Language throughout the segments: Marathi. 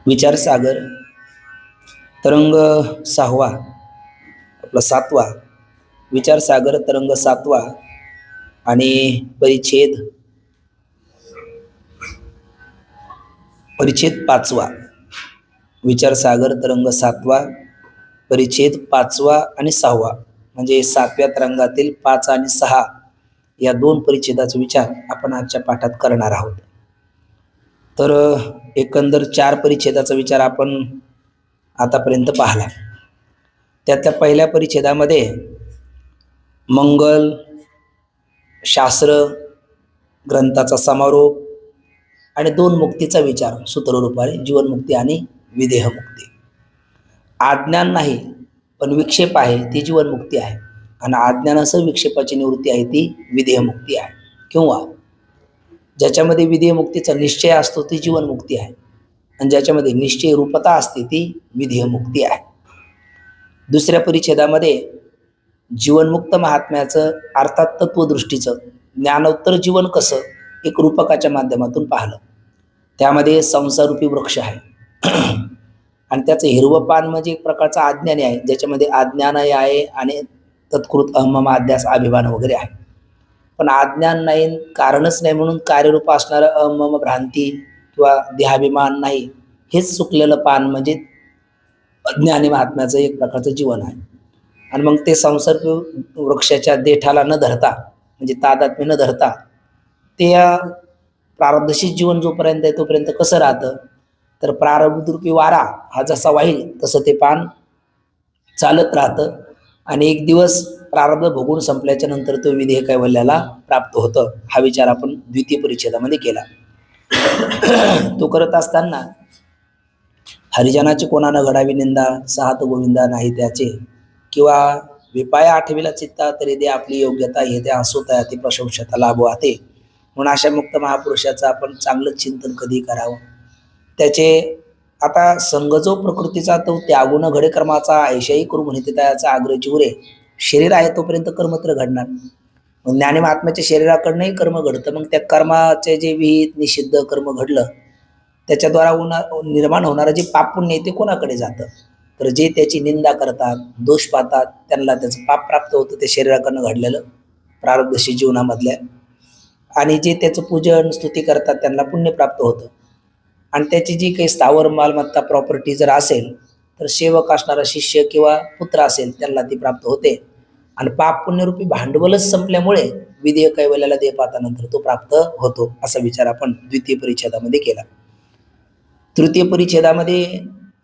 विचारसागर तरंग सहावा, आपला सातवा विचारसागर तरंग सातवा आणि परिच्छेद पाचवा. विचारसागर तरंग सातवा, परिच्छेद पाचवा आणि सहावा, म्हणजे सातव्या तरंगातील 5 आणि 6 या 2 परिच्छेदाचा विचार आपण आजच्या पाठात करणार आहोत. तर एकंदर 4 परिच्छेदाचा विचार आपण आतापर्यंत पाहिला. त्यातल्या पहिल्या परिच्छेदामध्ये मंगल, शास्त्र, ग्रंथाचा समारोप आणि 2 मुक्तीचा विचार सूत्ररूपाने, जीवनमुक्ती आणि विदेहमुक्ती. आज्ञान नाही पण विक्षेप आहे ती जीवनमुक्ती आहे, आणि अज्ञानासह विक्षेपाची निवृत्ती आहे ती विदेहमुक्ती आहे. किंवा ज्याच्यामध्ये विदेहमुक्तीचा निश्चय असतो ती जीवनमुक्ती आहे, आणि ज्याच्यामध्ये निश्चय रूपता असते ती विदेहमुक्ती आहे. दुसऱ्या परिच्छेदामध्ये जीवनमुक्त महात्म्याचं अर्थात तत्वदृष्टीचं ज्ञानोत्तर जीवन कसं एक रूपकाच्या माध्यमातून पाहिलं. त्यामध्ये संसारूपी वृक्ष आहे आणि त्याचं हिरवं पान म्हणजे एक प्रकारचा अज्ञानी आहे, ज्याच्यामध्ये अज्ञानही आहे आणि तत्कृत अहममाद्यास अभिमान वगैरे आहे. पण अज्ञान नाही, कारणच नाही म्हणून कार्यरूप असणारं अहम भ्रांती किंवा देहाभिमान नाही, हेच सुकलेलं पान म्हणजे ज्ञानी महात्म्याचं एक प्रकारचं जीवन आहे. आणि मग ते संसार वृक्षाच्या देठाला न धरता, म्हणजे तादात्म्य न धरता, ते प्रारब्धशीच जीवन जोपर्यंत आहे तोपर्यंत कसं राहतं, तर प्रारब्धरूपी वारा हा जसा वाहील तसं ते पान चालत राहतं, आणि एक दिवस प्रारब्ध भोगून संपल्याच्या नंतर तो विदेह कैवल्याला प्राप्त होतं. हा विचार आपण द्वितीय परिच्छेदामध्ये केला. तो करत असताना हरिजनाची कोणानं घडावी निंदा, साहत गोविंदा नाही त्याचे, किंवा विपाया आठवीला चित्ता तरी दे आपली योग्यता हे त्या असोता ती प्रशंसता लाभो आते, म्हणून अशा मुक्त महापुरुषाचं आपण चांगलं चिंतन कधी करावं. त्याचे आता संघ जो प्रकृतीचा तो त्यागुण घडे कर्माचा ऐशाही करू म्हणते त्याचा आग्रह चिवरे. शरीर आहे तोपर्यंत कर्म तर घडणार. मग ज्ञानी महात्म्याच्या शरीराकडनंही कर्म घडतं. मग त्या कर्माचे जे विहित निषिद्ध कर्म घडलं त्याच्याद्वारा निर्माण होणारं जे पाप पुण्य ते कोणाकडे जातं, तर जे त्याची निंदा करतात, दोष पाहतात, त्यांना त्याचं पाप प्राप्त होतं, ते शरीराकडनं घडलेलं प्रारब्धशी जीवनामधल्या. आणि जे त्याचं पूजन स्तुती करतात त्यांना पुण्य प्राप्त होतं. आणि त्याची जी काही स्थावर मालमत्ता प्रॉपर्टी जर असेल तर सेवक असणारा शिष्य किंवा पुत्र असेल त्यांना ती प्राप्त होते. आणि पाप पुण्यरूपी भांडवलच संपल्यामुळे विदेह कैवल्याला देह पाहतानंतर तो प्राप्त होतो. असा विचार आपण द्वितीय परिच्छेदामध्ये केला.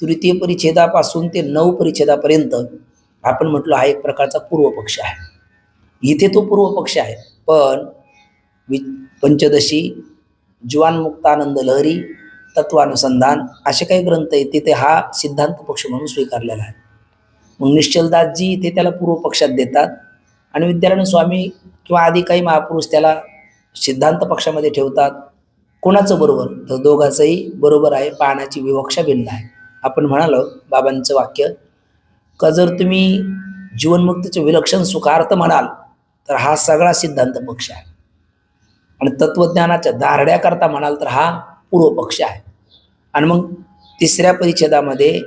तृतीय परिच्छेदापासून ते 9 परिच्छेदापर्यंत आपण म्हटलं हा एक प्रकारचा पूर्व पक्ष आहे. इथे तो पूर्व पक्ष आहे, पण पंचदशी, जीवान्मुक्तानंद लहरी, तत्वानुसंधान असे काही ग्रंथ आहेत, तिथे हा सिद्धांत पक्ष म्हणून स्वीकारलेला आहे. मग निश्चलदासजी ते त्याला पूर्व पक्षात देतात, आणि विद्यारायण स्वामी किंवा आदी काही महापुरुष त्याला सिद्धांत पक्षामध्ये ठेवतात. कोणाचं बरोबर, तर दोघांचंही बरोबर आहे, पाहण्याची विवक्षा भिन्न आहे. आपण म्हणालो बाबांचं वाक्य का जर तुम्ही जीवनमुक्तीचे विलक्षण सुखार्थ म्हणाल तर हा सगळा सिद्धांत पक्ष आहे, आणि तत्वज्ञानाच्या दारड्या करता म्हणाल तर हा पूर्व पक्ष आहे. आणि मग तिसऱ्या परिच्छेदामध्ये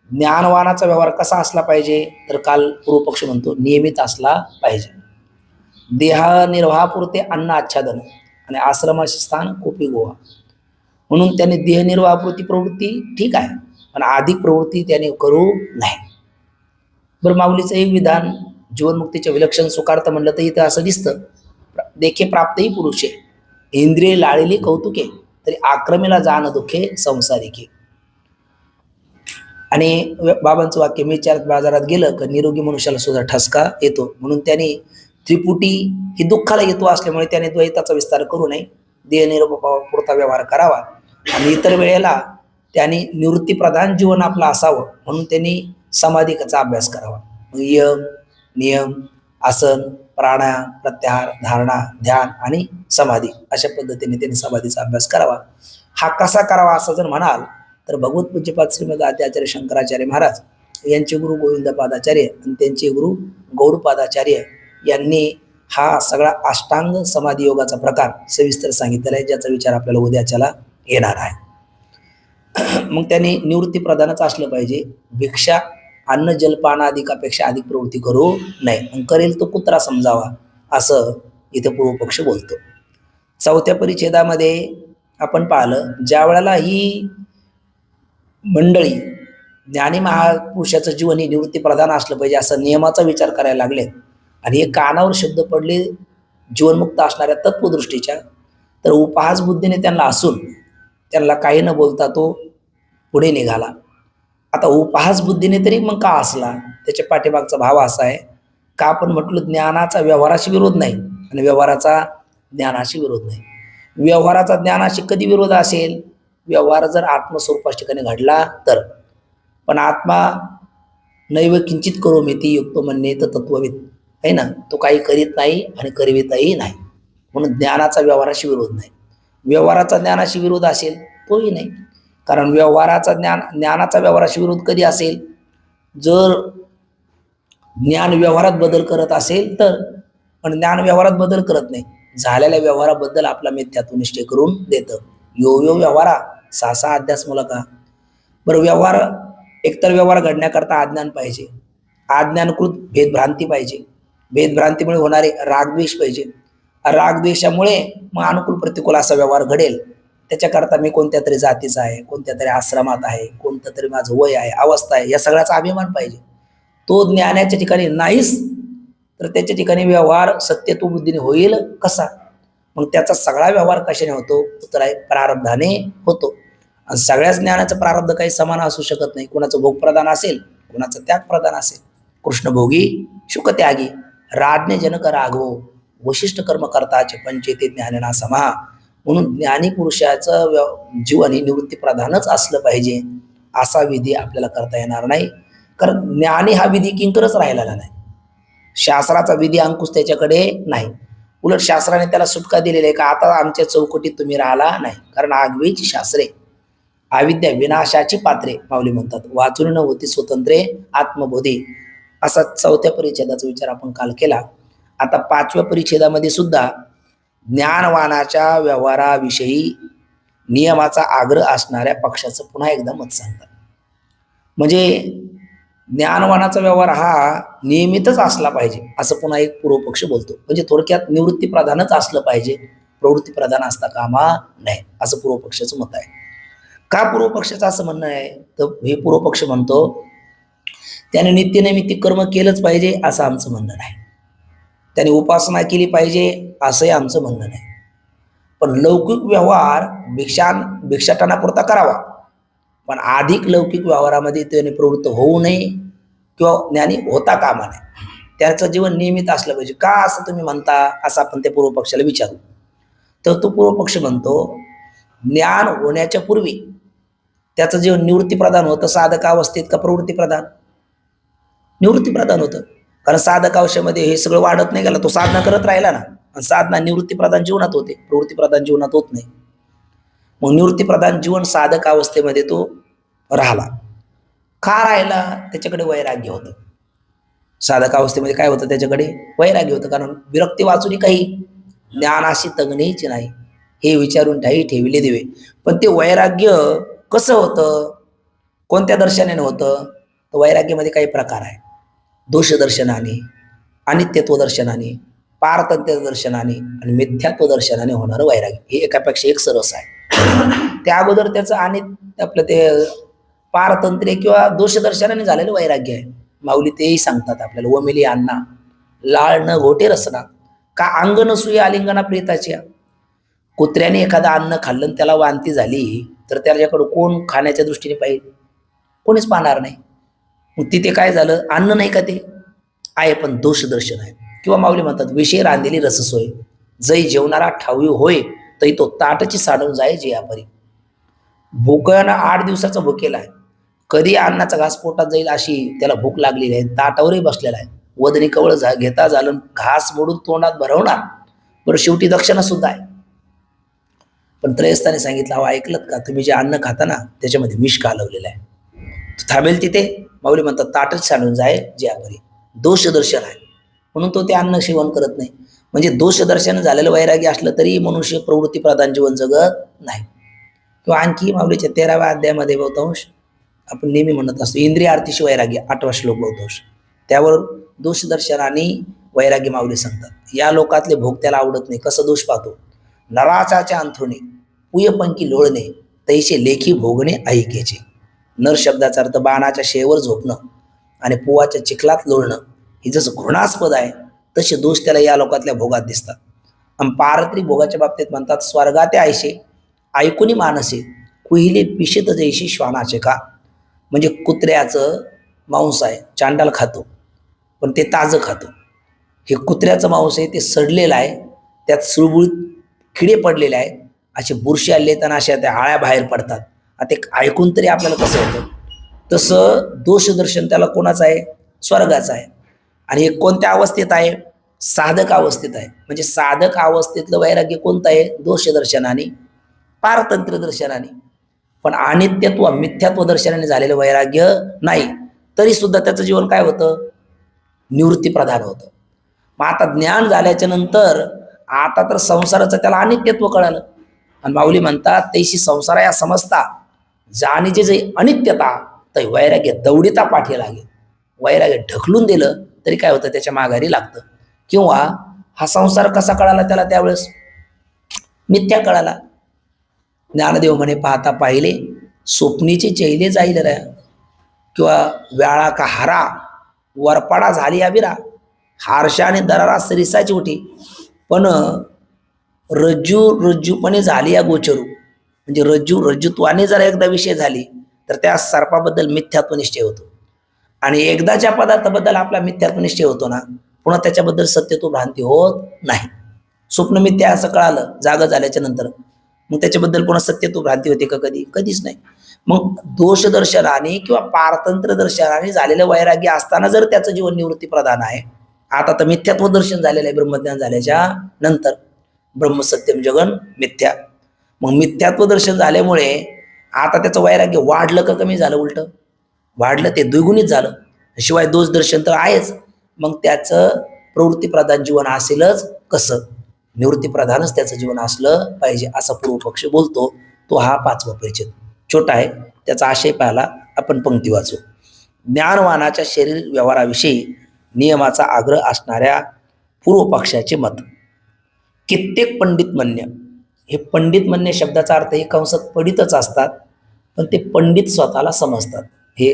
ज्ञानवानाचा व्यवहार कसा असला पाहिजे, तर काल पूर्व पक्ष म्हणतो नियमित असला पाहिजे. देहनिर्वाहापुरते अन्न आच्छादन आणि आश्रमाचे स्थान कोपी गोवा, म्हणून त्याने देहनिर्वाहापुरती प्रवृत्ती ठीक आहे, पण अधिक प्रवृत्ती त्याने करू नाही. बरं, माऊलीचं एक विधान जीवनमुक्तीच्या विलक्षण सुखार्थ म्हणलं तर इथं असं दिसतं, देखे प्राप्तही पुरुषे इंद्रिय लाळिली कौतुके तरी आक्रमेला जाण दुखे संसारिके. आणि बाबांचं वाक्य मी चार बाजारात गेलं का निरोगी मनुष्याला सुद्धा ठसका येतो, म्हणून त्याने त्रिपुटी ही दुःखाला येतो असल्यामुळे त्याने द्वैताचा विस्तार करू नये, देहनिर्वाहापुरता व्यवहार करावा, आणि इतर वेळेला त्यांनी निवृत्तीप्रधान जीवन आपलं असावं म्हणून त्यांनी समाधीचा अभ्यास करावा. यम, नियम, आसन, प्राणायाम, प्रत्याहार, धारणा, ध्यान आणि समाधी अशा पद्धतीने त्यांनी समाधीचा अभ्यास करावा. हा कसा करावा असं जर म्हणाल तर भगवत पूज्यपाद श्रीमद आद्याचार्य शंकराचार्य महाराज यांचे गुरु गोविंदपादाचार्य आणि त्यांचे गुरु गौडपादाचार्य यांनी हा सगळा अष्टांग समाधी योगाचा प्रकार सविस्तर सांगितलेला आहे, ज्याचा विचार आपल्याला उद्याच्याला येणार आहे. मग त्याने निवृत्ती प्रधानच असलं पाहिजे. भिक्षा अन्न जलपान अधिकापेक्षा अधिक प्रवृत्ती करू नये, मग करेल तो कुत्रा समजावा, असं इथे पूर्वपक्ष बोलतो. चौथ्या परिच्छेदामध्ये आपण पाहिलं, ज्या वेळेला ही मंडळी ज्ञानी महापुरुषाचं जीवन हे निवृत्ती प्रधान असलं पाहिजे असं नियमाचा विचार करायला लागले आणि हे कानावर शब्द पडले जीवनमुक्त असणाऱ्या तत्वदृष्टीच्या, तर उपहास बुद्धीने त्यांना असून त्यांना काही न बोलता तो पुढे निघाला. आता उपहास बुद्धीने तरी मग का असला, त्याच्या पाठीमागचा भाव असा आहे का आपण म्हटलं ज्ञानाचा व्यवहाराशी विरोध नाही आणि व्यवहाराचा ज्ञानाशी विरोध नाही. व्यवहाराचा ज्ञानाशी कधी विरोध असेल, व्यवहार जर आत्मस्वरूपाच्या ठिकाणी घडला तर. पण आत्मा नैव किंचित करोमीति युक्तो मन्येत तत्वविद आहे ना, तो काही करीत नाही आणि करवितही नाही, म्हणून ज्ञानाचा व्यवहाराशी विरोध नाही. व्यवहाराचा ज्ञानाशी विरोध असेल तोही नाही, कारण व्यवहाराचा ज्ञानाचा व्यवहाराशी विरोध कधी असेल, जर ज्ञान व्यवहारात बदल करत असेल तर. पण ज्ञान व्यवहारात बदल करत नाही, झालेल्या व्यवहाराबद्दल आपला मिथ्यात्व निश्चय करून देतं. यो यो व्यवहारा सासा अध्यास मुलका. बरं, व्यवहार एकतर व्यवहार घडण्याकरता अज्ञान पाहिजे, अज्ञानकृत भेदभ्रांती पाहिजे, भेदभ्रांतीमुळे होणारे रागद्वेष पाहिजे, रागद्वेषामुळे मग अनुकूल प्रतिकूल असा व्यवहार घडेल. त्याच्याकरता मी कोणत्या तरी जातीचा आहे, कोणत्या तरी आश्रमात आहे, कोणतं तरी माझं वय आहे, अवस्था आहे, या सगळ्याचा अभिमान पाहिजे. तो ज्ञानाच्या ठिकाणी नाहीच तर त्याच्या ठिकाणी व्यवहार सत्यत्व बुद्धीने होईल कसा? मग त्याचा सगळा व्यवहार कशाने होतो? तर आहे प्रारब्धाने होतो. आणि सगळ्याच ज्ञानाचं प्रारब्ध काही समान असू शकत नाही. कोणाचं भोग प्रदान असेल, कोणाचं त्याग प्रदान असेल. कृष्णभोगी शुकत्यागी राज्ञ जनक राघव वशिष्ठ कर्म करताचे पंचेते ज्ञानना समा. म्हणून ज्ञानी पुरुषाचं जीवन हे निवृत्ती प्रधानच असलं पाहिजे असा विधी आपल्याला करता येणार नाही, कारण ज्ञानी हा विधी किंकरच राहिलेला नाही. शास्त्राचा विधी अंकुश त्याच्याकडे नाही. उलट शास्त्राने त्याला सुटका दिलेली आहे का आता आमच्या चौकटीत तुम्ही राहिला नाही, कारण आगवीची शास्त्रे अविद्या विनाशाची पात्रे माऊली म्हणतात, वाचून न होती स्वतंत्रे आत्मबोधी. असा चौथ्या परिच्छेदाचा विचार आपण काल केला. आता पाचव्या परिच्छेदामध्ये सुद्धा ज्ञानवानाच्या व्यवहाराविषयी नियमाचा आग्रह असणाऱ्या पक्षाचं पुन्हा एकदा मत सांगतात. म्हणजे ज्ञानवानाचा व्यवहार हा नियमितच असला पाहिजे असं पुन्हा एक पूर्वपक्ष बोलतो. म्हणजे थोडक्यात निवृत्ती प्रधानच असलं पाहिजे, प्रवृत्ती प्रधान असता कामा नाही, असं पूर्वपक्षाचं मत आहे. का पूर्वपक्षाचं असं म्हणणं आहे? तर हे पूर्वपक्ष म्हणतो त्याने नित्यनैमित्तिक कर्म केलंच पाहिजे असं आमचं म्हणणं नाही, त्याने उपासना केली पाहिजे असंही आमचं म्हणणं नाही. पण लौकिक व्यवहार भिक्षाटनापुरता करावा, पण अधिक लौकिक व्यवहारामध्ये त्याने प्रवृत्त होऊ नये किंवा ज्ञानी होता कामा नये. त्याचं जीवन नियमित असलं पाहिजे. का असं तुम्ही म्हणता असं आपण त्या पूर्वपक्षाला विचारू. तर तो पूर्वपक्ष म्हणतो ज्ञान होण्याच्या पूर्वी त्याचं जीवन निवृत्ती प्रधान होतं साधक अवस्थेत का प्रवृत्ती प्रधान? निवृत्ती प्रधान होतं, कारण साधक अवस्थेमध्ये हे सगळं वाढत नाही गेला, तो साधना करत राहिला ना, आणि साधना निवृत्ती प्रधान जीवनात होते, प्रवृत्ती प्रधान जीवनात होत नाही. मग निवृत्ती प्रधान जीवन साधक अवस्थेमध्ये तो राहिला. का राहिला? त्याच्याकडे वैराग्य होतं. साधक अवस्थेमध्ये काय होतं? त्याच्याकडे वैराग्य होतं, कारण विरक्ती वाचून काही ज्ञानाशी तगणेच नाही हे विचारून ठाई ठेविले देवे. पण ते वैराग्य कसं होतं, कोणत्या दर्शनाने होतं? तर वैराग्यामध्ये काही प्रकार आहे. दोष दर्शनाने, अनित्यत्व दर्शनाने, पारतंत्र्य दर्शनाने आणि मिथ्यात्व दर्शनाने होणारं वैराग्य हे एकापेक्षा एक सरस आहे. त्या अगोदर त्याचं आणि आपलं ते पारतंत्र्य किंवा दोष दर्शनाने झालेलं वैराग्य आहे. माऊली तेही सांगतात आपल्याला, वमिली अण्णा लाळ न घोटे रसना का अंग नसुये आलिंगना प्रेताच्या. कुत्र्याने एखादं अन्न खाल्लं त्याला वांती झाली तर त्याच्याकडं कोण खाण्याच्या दृष्टीने पाहिजे? कोणीच पाहणार नाही. मग तिथे काय झालं? अन्न नाही का ते आहे, पण दोष दर्शन आहे. किंवा माऊली म्हणतात विषय रांधलेली रससोय जै जेवणारा ठावी होय तरी तो ताटची साडून जाय जे यापरी. भुकेला 8 दिवसाचा भुकेला आहे, कधी अन्नाचा घास पोटात जाईल अशी त्याला भूक लागलेली आहे, ताटावरही बसलेला आहे, वदनी कवळ घेता झालं घास मोडून तोंडात भरवणार. बरं, शेवटी दक्षिणा सुद्धा आहे. पण त्रयस्थाने सांगितलं, अहो ऐकलं का, तुम्ही जे अन्न खाता ना त्याच्यामध्ये विष कालवलेलं आहे. थांबेल तिथे माऊली म्हणतात ताटच सांडून जाय जे यापरी. दोष दर्शन आहे म्हणून तो ते अन्न सेवन करत नाही. म्हणजे दोष दर्शन झालेलं वैराग्य असलं तरी मनुष्य प्रवृत्ती प्रधान जीवन जगत नाही. किंवा आणखी माऊलीच्या 13व्या अध्यायामध्ये बहुतांश आपण नेहमी म्हणत असतो इंद्रिय आरतीशी वैराग्य, 8वा श्लोक बहुतांश, त्यावर दोष दर्शनाने वैराग्य माऊली सांगतात. या लोकातले भोग त्याला आवडत नाही. कसं दोष पाहतो, नराचाच्या अंथरुणे पुयपंकी लोळणे तैसे लेखी भोगणे ऐकेचे. नर शब्दाचा अर्थ बाणाच्या शेवर झोपणं आणि पुवाच्या चिखलात लोळणं हे जसं घृणास्पद आहे तसे दोष त्याला या लोकातल्या भोगात दिसतात. आणि पारत्रिक भोगाच्या बाबतीत म्हणतात स्वर्गाते आयशे ऐकुनी मानसे कुहिले पिशेत जैशी श्वानाचे का. म्हणजे कुत्र्याचं मांस आहे, चांडाल खातो पण ते ताजं खातो. हे कुत्र्याचं मांस आहे, ते सडलेलं आहे, त्यात सुळबुळीत किडे पडलेले आहे, असे बुरशी आले तर अशा त्या आळ्या बाहेर पडतात. आता ते ऐकून तरी आपल्याला कसं होतं. तसं दोषदर्शन त्याला कोणाचं आहे, स्वर्गाचं आहे. आणि हे कोणत्या अवस्थेत आहे, साधक अवस्थेत आहे. म्हणजे साधक अवस्थेतलं वैराग्य कोणतं आहे, दोषदर्शनाने पारतंत्र्य दर्शनाने. पण अनित्यत्व मिथ्यात्व दर्शनाने झालेलं वैराग्य नाही, तरी सुद्धा त्याचं जीवन काय होतं, निवृत्ती प्रधान होतं. मग आता ज्ञान झाल्याच्या नंतर आता तर संसाराचं त्याला अनित्यत्व कळालं. आणि माऊली म्हणतात तैशी संसार या समजता जाणीचे जे अनित्यता तर वैराग्य दौडिता पाठी लागेल. वैराग्य ढकलून दिलं तरी काय होतं, त्याच्या माघारी लागतं. किंवा हा संसार कसा कळाला त्याला, त्यावेळेस मिथ्या कळाला. ज्ञानदेव म्हणे पाहता पाहिले स्वप्नीचे चैले जाईल रे, किंवा व्याळा का हारा वरपाडा झाली अविरा, हारशाने दरारा सरिसाची उठी पण रज्जूपणे झाली या गोचरू. म्हणजे रज्जुत्वाने जर एकदा विषय झाली तर त्या सर्पाबद्दल मिथ्यात्व निश्चय होतो. आणि एकदाच्या पदार्थाबद्दल आपला मिथ्यात्व निश्चय होतो ना, पुन्हा त्याच्याबद्दल सत्यत्व भ्रांती होत नाही. स्वप्न मिथ्या असं कळालं जागा झाल्याच्या नंतर, मग त्याच्याबद्दल पुन्हा सत्यत्व भ्रांती होते का, कधीच नाही. मग दोषदर्शनाने किंवा पारतंत्र्य दर्शनाने झालेलं वैराग्य असताना जर त्याचं जीवन निवृत्ती प्रधान आहे, आता तर मिथ्यात्व दर्शन झालेलं आहे ब्रह्मज्ञान झाल्याच्या नंतर, ब्रह्मसत्यम जगन मिथ्या. मग मिथ्यात्व दर्शन झाल्यामुळे आता त्याचं वैराग्य वाढलं का कमी झालं, उलट वाढलं, ते द्विगुणित झालं. शिवाय दोष दर्शन तर आहेच, मग त्याचं प्रवृत्ती प्रधान जीवन असेलच कसं, निवृत्ती प्रधानच त्याचं जीवन असलं पाहिजे असा पूर्वपक्ष बोलतो. तो हा 5वा परिच्छेद छोटा आहे, त्याचा आशय पाहायला आपण पंक्ती वाचू. ज्ञानवानाच्या शरीर व्यवहाराविषयी नियमाचा आग्रह असणाऱ्या पूर्वपक्षाचे मत. कित्येक पंडित म्हणणे, हे पंडित म्हणणे शब्दाचा अर्थ हे कंसात पंडितच असतात, पण ते पंडित स्वतःला समजतात. हे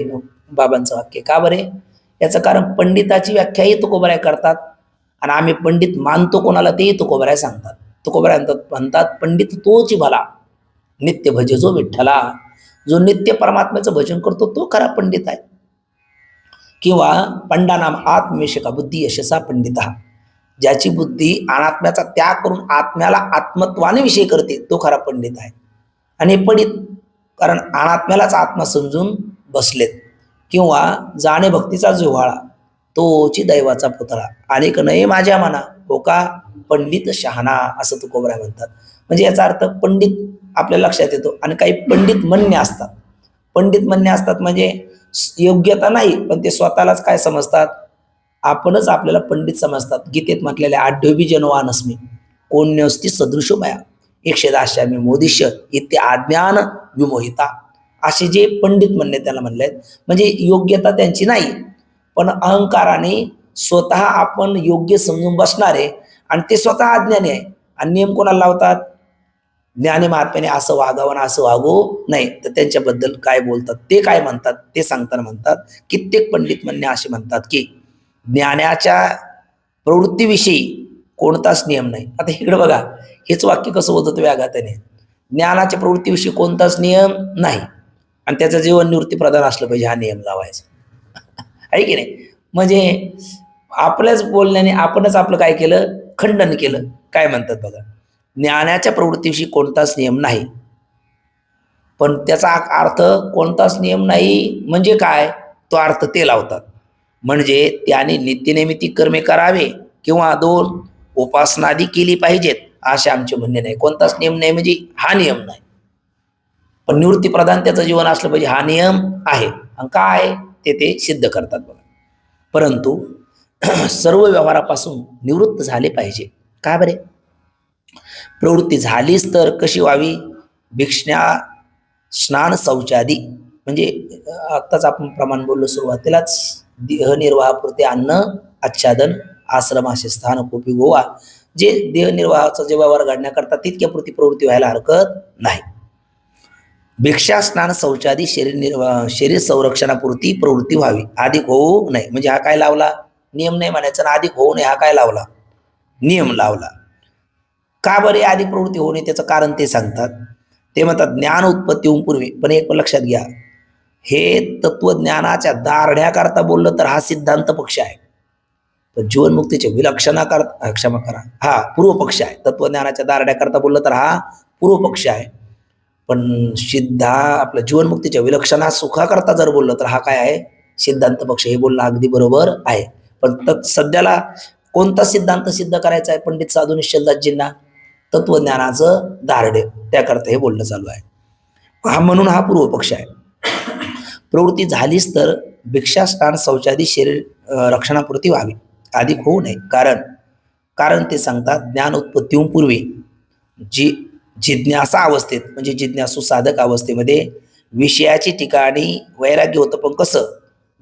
बाबांचं वाक्य का बरे, याचं कारण पंडिताची व्याख्याही तुकोबराय करतात आणि आम्ही पंडित मानतो कोणाला तेही तुकोबराय सांगतात. तुकोबराय म्हणतात पंडित तोची भला नित्य भजे जो विठ्ठला. जो नित्य परमात्म्याचं भजन करतो तो खरा पंडित आहे. किंवा पंडानाम आत्मविषयका बुद्धी यशसा पंडिता, ज्याची बुद्धी अनात्म्याचा त्याग करून आत्म्याला आत्मत्वाने विषय करते तो खरा पंडित आहे. आणि पंडित कारण अनात्म्यालाच आत्मा समजून बसलेत. किंवा जाणे भक्तीचा जिव्हाळा तोची दैवाचा पुतळा, अनेक नये माझ्या मना हो का पंडित शहाणा, असं तुकोबराय म्हणतात. म्हणजे याचा अर्थ पंडित आपल्या लक्षात येतो. आणि काही पंडित म्हणणे असतात, पंडित म्हणणे असतात म्हणजे योग्यता नाही, पण ते स्वतःलाच काय समजतात, आपणच आपल्याला पंडित समजतात. गीतेत म्हटलेले आढ्योबी जनवानस्मी कोण्यस्ती सदृश मया 110 मोदिष्य इथे अज्ञान विमोहिता, असे जे पंडित म्हणणे त्याला म्हणले. म्हणजे योग्यता त्यांची नाही, पण अहंकाराने स्वतः आपण योग्य समजून बसणारे आणि ते स्वतः अज्ञानी आहे. आणि नियम कोणाला लावतात, ज्ञानी महात्म्याने असं वागावं ना असं वागू नाही, तर त्यांच्याबद्दल काय बोलतात, ते काय म्हणतात ते सांगताना म्हणतात कित्येक पंडित म्हणणे असे म्हणतात की ज्ञानाच्या प्रवृत्तीविषयी कोणताच नियम नाही. आता इकडे बघा, हेच वाक्य कसं होत होतं व्याघाताने, ज्ञानाच्या प्रवृत्तीविषयी कोणताच नियम नाही आणि त्याचं जीवन निवृत्ती प्रधान असलं पाहिजे, हा नियम लावायचा आहे की नाही. म्हणजे आपल्याच बोलण्याने आपणच आपलं काय केलं, खंडन केलं. काय म्हणतात बघा, ज्ञानाच्या प्रवृत्तीविषयी कोणताच नियम नाही, पण त्याचा अर्थ कोणताच नियम नाही म्हणजे काय, तो अर्थ ते लावतात. म्हणजे त्याने नित्यनैमित्तिक कर्मे करावे किंवा 2 उपासनादी केली पाहिजेत असे आमचे म्हणणे नाही. कोणताच नियम नाही म्हणजे हा नियम नाही, पण निवृत्ती प्रधान त्याचं जीवन असलं पाहिजे हा नियम आहे. आणि काय ते सिद्ध करतात बघा. परंतु सर्व व्यवहारापासून निवृत्त झाले पाहिजे. का बरे, प्रवृत्ती झालीच तर कशी व्हावी, भिक्षण्या स्नान शौचादी म्हणजे आत्ताच आपण प्रमाण बोललो सुरुवातीलाच, देहनिर्वाहापुरते अन्न आच्छादन आश्रमाचे स्थान कोपी गोवा, जे देहनिर्वाहाचा जे व्यवहार घडण्याकरता तितक्यापुरती प्रवृत्ती व्हायला हरकत नाही. भिक्षा स्नान शौचादी शरीर संरक्षणापुरती प्रवृत्ती व्हावी, अधिक होऊ नये. म्हणजे हा काय लावला नियम, नाही म्हणायचा ना, अधिक होऊ नये हा काय लावला नियम लावला. का बरे अधिक प्रवृत्ती होऊ नये त्याचं कारण ते सांगतात. ते म्हणतात ज्ञान उत्पत्ती होऊन पूर्वी, पण एक लक्षात घ्या, हे तत्वज्ञानाच्या दारढ्याकरता बोललं तर हा सिद्धांत पक्ष आहे, पण जीवनमुक्तीचे विलक्षणाकरता क्षमा करा हा पूर्व पक्ष आहे. तत्वज्ञानाच्या दारढ्याकरता बोललं तर हा पूर्व पक्ष आहे, पण आपलं जीवनमुक्तीच्या विलक्षणा सुखाकरता जर बोललं तर हा काय आहे सिद्धांत पक्ष. हे बोलणं अगदी बरोबर आहे. पण सध्याला कोणता सिद्धांत सिद्ध करायचा आहे पंडित साधू निश्चलदासजींना? तत्वज्ञानाचं दारडे, त्याकरता हे बोलणं चालू आहे. हा म्हणून हा पूर्व पक्ष आहे. प्रवृत्ती झालीच तर भिक्षा स्नान शौचादी शरीर रक्षणापुरती व्हावी, अधिक होऊ नये. कारण ते सांगतात ज्ञान उत्पत्तीहून पूर्वी जी जिज्ञासा अवस्थेत म्हणजे जिज्ञासू साधक अवस्थेमध्ये विषयाची ठिकाणी वैराग्य होतं, पण कसं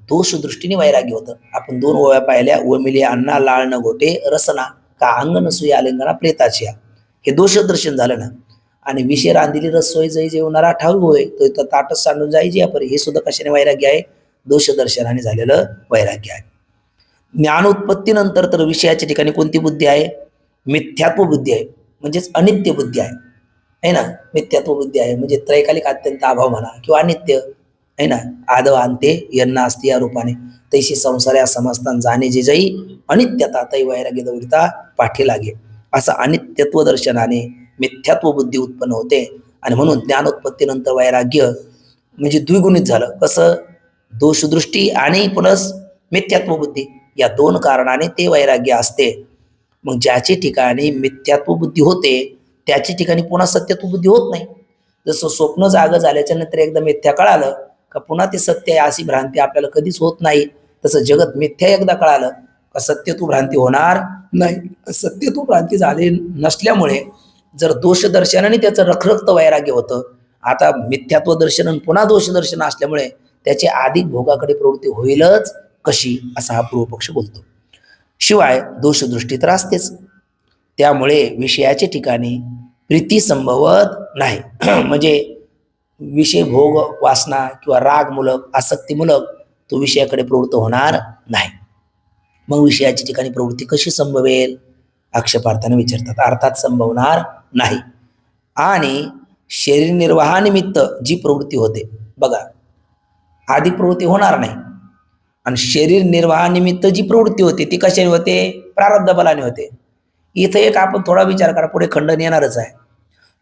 दोष दृष्टीने वैराग्य होतं. आपण 2 ओव्या पाहिल्या, वमिले अण्णा लाळ न गोटे रसना का अंग नसुई आलिंगना प्रेताची, हे दोष दर्शन झालं ना. आणि विषय रांधिली रस सोय जई जेवणारा ठाऊ होय तो ताटच सांडून जायची यापरी, हे सुद्धा कशाने वैराग्य आहे? दोष दर्शनाने झालेलं वैराग्य आहे. ज्ञान उत्पत्तीनंतर तर विषयाच्या ठिकाणी कोणती बुद्धी आहे? मिथ्यात्व बुद्धी आहे, म्हणजेच अनित्य बुद्धी आहे ना. मिथ्यात्व बुद्धी आहे म्हणजे त्रैकालिक अत्यंत अभाव म्हणा किंवा अनित्य आहे ना. आदव अंते यन्ना असती या रूपाने तैशी संसार समजताना जाणे जे जाई अनित्यता तै वैराग्य दौरिता पाठी लागे, असं अनित्यत्व दर्शनाने मिथ्यात्व बुद्धी उत्पन्न होते. आणि म्हणून ज्ञानोत्पत्तीनंतर वैराग्य म्हणजे द्विगुणित झालं. कसं? दोषदृष्टी आणि प्लस मिथ्यात्व बुद्धी, या 2 कारणाने ते वैराग्य असते. मग ज्याची ठिकाणी मिथ्यात्व बुद्धी होते त्याची ठिकाणी पुन्हा सत्यत्व बुद्धी होत नाही. जसं स्वप्न जागं झाल्याच्या नंतर एकदा मिथ्या कळालं का पुन्हा ते सत्य आहे अशी भ्रांती आपल्याला कधीच होत नाही. तसं जगत मिथ्या एकदा कळालं का सत्यत्व भ्रांती होणार नाही. सत्यत्व भ्रांती झाली नसल्यामुळे जर दोष दर्शनाने त्याचं रखरक्त वैराग्य होतं. आता मिथ्यात्व दर्शन पुन्हा दोष दर्शन असल्यामुळे त्याची अधिक भोगाकडे प्रवृत्ती होईलच कशी, असा हा पूर्वपक्ष बोलतो. शिवाय दोषदृष्टी तर असतेच, त्यामुळे विषयाच्या ठिकाणी प्रीती संभवत नाही. म्हणजे विषय भोग वासना किंवा रागमूलक आसक्तीमूलक तो विषयाकडे प्रवृत्त होणार नाही. मग विषयाच्या ठिकाणी प्रवृत्ती कशी संभवेल? आक्षेपार्थाने विचारतात. अर्थात संभवणार नाही. आणि शरीर निर्वाहानिमित्त जी प्रवृत्ती होते बघा, आधी प्रवृत्ती होणार नाही. आणि शरीर निर्वाहानिमित्त जी प्रवृत्ती होते ती कशाने होते? प्रारब्ध बलाने होते. इथं एक आपण थोडा विचार करा, पुढे खंडन येणारच आहे.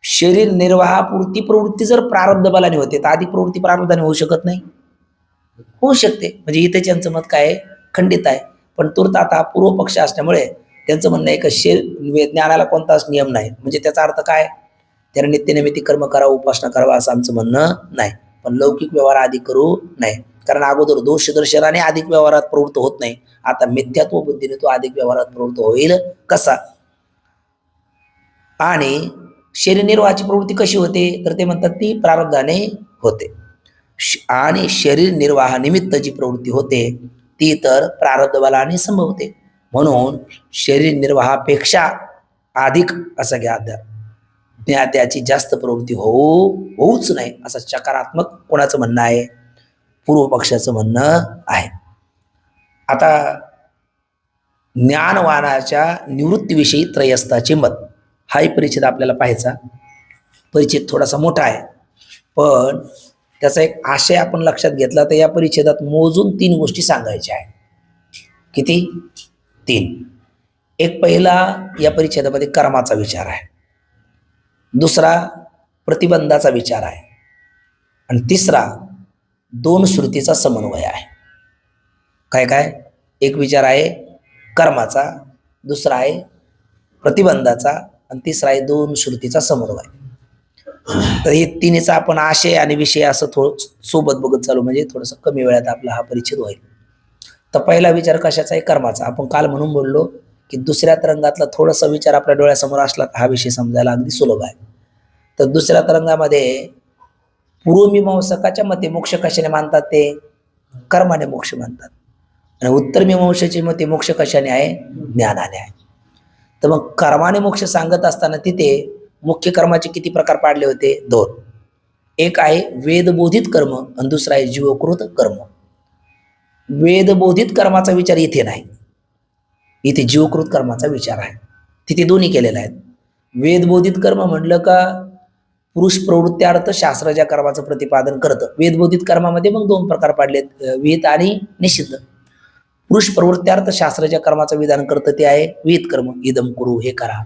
शरीर निर्वाहापुरती प्रवृत्ती जर प्रारब्ध बलाने होते तर आधी प्रवृत्ती प्रारब्धाने होऊ शकत नाही? होऊ शकते. म्हणजे इथे त्यांचं मत काय आहे? खंडित आहे. पण तूर्त आता पूर्व पक्ष असल्यामुळे त्यांचं म्हणणं आहे की ज्ञानाला कोणताच नियम नाही. म्हणजे त्याचा अर्थ काय? त्याने नित्यनिमित्त कर्म करावं, उपासना करावा असं आमचं म्हणणं नाही. पण लौकिक व्यवहार आधी करू नये, कारण अगोदर दोष दर्शनाने अधिक व्यवहारात प्रवृत्त होत नाही. आता मिथ्यात्व बुद्धीने तो अधिक व्यवहारात प्रवृत्त होईल कसा? आणि शरीर निर्वाहाची प्रवृत्ती कशी होते? तर ते म्हणतात ती प्रारब्धाने होते. आणि शरीर निर्वाहानिमित्त जी प्रवृत्ती होते ती तर प्रारब्ध बलाने संभवते. म्हणून शरीर निर्वाहापेक्षा अधिक असा घ्या त्याची जास्त प्रवृत्ती होऊच नाही, असं सकारात्मक कोणाचं म्हणणं आहे? पूर्व पक्षाचं म्हणणं आहे. आता ज्ञानवानाच्या निवृत्तीविषयी त्रयस्थाचे मत, हाही परिच्छेद आपल्याला पाहायचा. परिच्छेद थोडासा मोठा आहे, पण त्याचा एक आशय आपण लक्षात घेतला तर या परिच्छेदात मोजून 3 गोष्टी सांगायच्या आहेत. किती? 3. एक पहिला या परिच्छेदामध्ये कर्माचा विचार आहे, दुसरा प्रतिबंधाचा विचार आहे, आणि तिसरा 2 श्रुतीचा समन्वय आहे. काय काय? एक विचार आहे कर्माचा, दुसरा आहे प्रतिबंधाचा, आणि तिसरा आहे 2 श्रुतीचा समन्वय. तर हे तिन्हीचा आपण आशय आणि विषय असं सोबत बघत चालू, म्हणजे थोडंसं कमी वेळात आपला हा परिच्छेद होईल. तर पहिला विचार कशाचा आहे? कर्माचा. आपण काल म्हणून बोललो की दुसऱ्या तरंगातला थोडासा विचार आपल्या डोळ्यासमोर असला हा विषय समजायला अगदी सुलभ आहे. तर दुसऱ्या तरंगामध्ये पूर्वमीमांसकाच्या मते मोक्ष कशाने मानतात? ते कर्माने मोक्ष मानतात. आणि उत्तर मीमांसाची मते मोक्ष कशाने आहे? ज्ञानाने आहे. तर मग कर्माने मोक्ष सांगत असताना तिथे मुख्य कर्माचे किती प्रकार पाडले होते? 2. एक आहे वेदबोधित कर्म आणि दुसरा आहे जीवकृत कर्म. वेदबोधित कर्माचा विचार इथे नाही, इथे जीवकृत कर्माचा विचार आहे. तिथे दोन्ही केलेले आहेत. वेदबोधित कर्म म्हणलं का पुरुष प्रवृत्त्यार्थ शास्त्र ज्या कर्माचं प्रतिपादन करतं. वेदबोधित कर्मामध्ये मग 2 प्रकार पाडलेत, विहित आणि निषिद्ध. पुरुष प्रवृत्त्यार्थ शास्त्र ज्या कर्माचं विधान करतं ते आहे विहित कर्म, इदम कुरु, हे करा.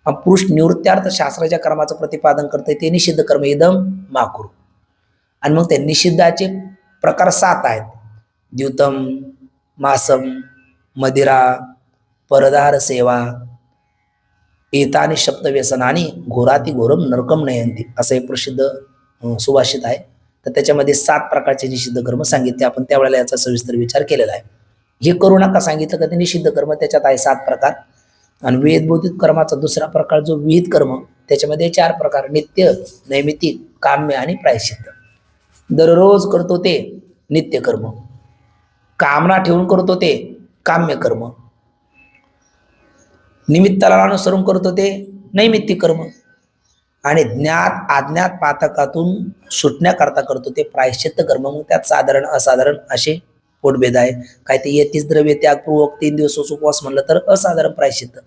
पुरुष निवृत्त्यार्थ शास्त्राच्या कर्माचं प्रतिपादन करते ते निषिद्ध कर्म, इदम मा कुरु. आणि मग ते निषिद्धाचे प्रकार 7 आहेत. द्युतम, मासम, मदिरा, परदार सेवा, एतानी शब्दव्यसनानी घोराती घोरम नरकम नयंती, असं एक प्रसिद्ध सुभाषित आहे. तर त्याच्यामध्ये 7 प्रकारचे निषिद्ध कर्म सांगितले. आपण त्यावेळेला याचा सविस्तर विचार केलेला आहे. हे करू नका सांगितलं का ते निषिद्ध कर्म, त्याच्यात आहे 7 प्रकार. आणि वेदबोधित कर्माचा दुसरा प्रकार जो विहित कर्म, त्याच्यामध्ये 4 प्रकार: नित्य, नैमित्तिक, काम्य आणि प्रायश्चित्त. दररोज करतो ते नित्य कर्म, कामना ठेवून करतो ते काम्य कर्म, निमित्ताला अनुसरून करतो ते नैमित्तिक कर्म, आणि ज्ञात अज्ञात पातकातून सुटण्याकरता करतो ते प्रायश्चित्त कर्म. मग त्यात साधारण असाधारण असे पोटभेद आहे. काय ते 31 द्रव्य त्यागपूर्वक 3 दिवस उपवास म्हणलं तर असाधारण प्रायश्चित्त,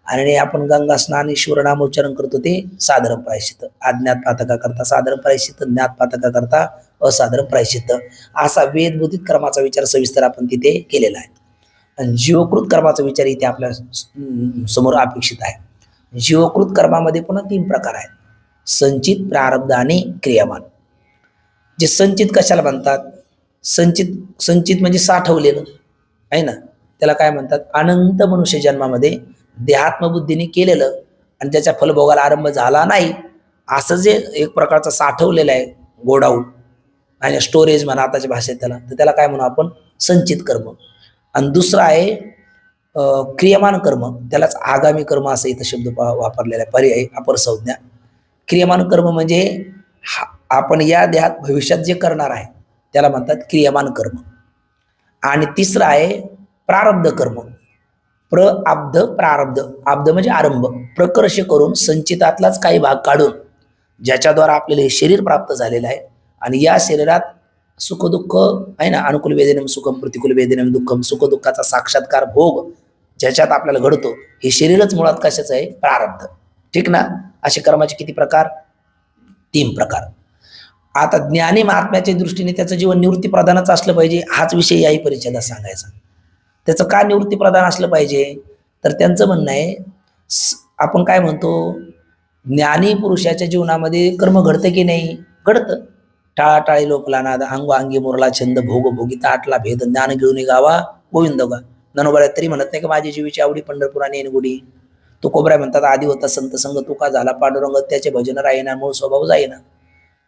आणि आपण गंगा स्नान ईश्वरनाम उच्चारण करतो ते साधारण प्रायश्चित्त. अज्ञात पातका करता साधारण प्रायश्चित्त, ज्ञात पातका करता असाधारण प्रायश्चित्त, असा वेदबोधित कर्माचा विचार सविस्तर आपण तिथे केलेला आहे. आणि जीवकृत कर्माचा विचार इथे आपल्या समोर अपेक्षित आहे. जीवकृत कर्मामध्ये पुन्हा 3 प्रकार आहेत: संचित, प्रारब्ध आणि क्रियामान. जे संचित कशाला म्हणतात? संचित म्हणजे साठवलेलं आहे ना, त्याला काय म्हणतात? अनंत मनुष्य जन्मामध्ये देहात्मबुद्धीने केलेलं आणि त्याच्या फलभोगाला आरंभ झाला नाही असं जे एक प्रकारचं साठवलेलं आहे गोडाऊन, आणि स्टोरेज म्हणा आताच्या भाषेत त्याला, तर त्याला काय म्हणू आपण? संचित कर्म. आणि दुसरं आहे क्रियमान कर्म, त्यालाच आगामी कर्म असं इथं शब्द वापरलेला आहे, पर्यायी अपर संज्ञा. क्रियमान कर्म म्हणजे आपण या देहात भविष्यात जे करणार आहे त्याला म्हणतात क्रियमान कर्म. आणि तिसरं आहे प्रारब्ध कर्म. प्रआब्ध, प्रारब्ध. आब्ध म्हणजे आरंभ, प्रकर्ष करून संचितातलाच काही भाग काढून ज्याच्याद्वारा आपल्याला हे शरीर प्राप्त झालेलं आहे, आणि या शरीरात सुखदुःख आहे ना, अनुकूल वेदनम सुखम, प्रतिकूल वेदनम दुःखम, सुखदुःखाचा साक्षात्कार भोग ज्याच्यात आपल्याला घडतो, हे शरीरच मुळात कशाचं आहे? प्रारब्ध. ठीक ना? असे कर्माचे किती प्रकार? 3 प्रकार. आता ज्ञानी महात्म्याच्या दृष्टीने त्याचं जीवन निवृत्ती प्रधानच असलं पाहिजे, हाच विषय याही परिच्छेदात सांगायचा. त्याचं का निवृत्ती प्रधान असलं पाहिजे? तर त्यांचं म्हणणं आहे, आपण काय म्हणतो, ज्ञानी पुरुषाच्या जीवनामध्ये कर्म घडतं की नाही? घडतं. टाळाटाळी लोकलानाद, अंगी मुरला छंद, भोग भोगिता आटला भेद, ज्ञान घेऊन गावा गोविंद गा. ननोबऱ्या तरी म्हणत नाही का माझी जीवीची आवडी पंढरपुराने येणगुडी. तो कोबऱ्या म्हणतात आधी होता संत संग, तुका झाला पांडुरंग, त्याचे भजन राहीना, मूळ स्वभाव जाईना.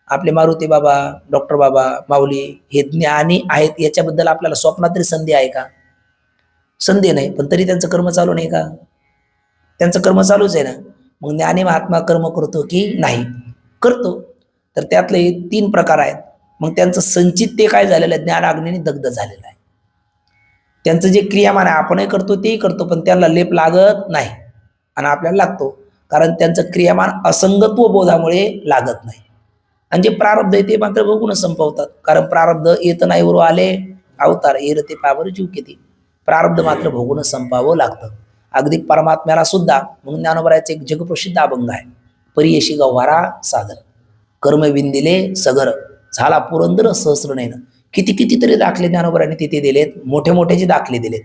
आपले मारुती बाबा, डॉक्टर बाबा, माऊली हे ज्ञानी आहेत, याच्याबद्दल आपल्याला स्वप्नात तरी संधी आहे का? संधी नाही, पण तरी त्यांचं कर्म चालू नाही का? त्यांचं कर्म चालूच आहे ना. मग ज्ञानी महात्मा कर्म करतो की नाही? करतो. तर त्यातले 3 प्रकार आहेत. मग त्यांचं संचित ते काय झालेलं आहे? ज्ञान अग्नीने दग्ध झालेलं आहे. त्यांचं जे क्रियामान आहे आपणही करतो तेही करतो, पण त्याला लेप लागत नाही, आणि आपल्याला लागतो, कारण त्यांचं क्रियामान असंगत्व बोधामुळे लागत नाही. आणि जे प्रारब्ध आहे ते मात्र बघूनच संपवतात, कारण प्रारब्ध येत नाही वर आले अवतार, येर ते पावर जीव किती. प्रारब्ध मात्र भोगूनच संपावं लागतं. अगदी परमात्म्याला सुद्धा. म्हणून ज्ञानोबरायचं एक जगप्रसिद्ध अभंग आहे, परियशी गव्हारा सादर, कर्म विंदिले सगर, झाला पुरंदर सहस्र नयन. कितीतरी दाखले ज्ञानोबराने तिथे दिलेत, मोठे मोठे जे दाखले दिलेत.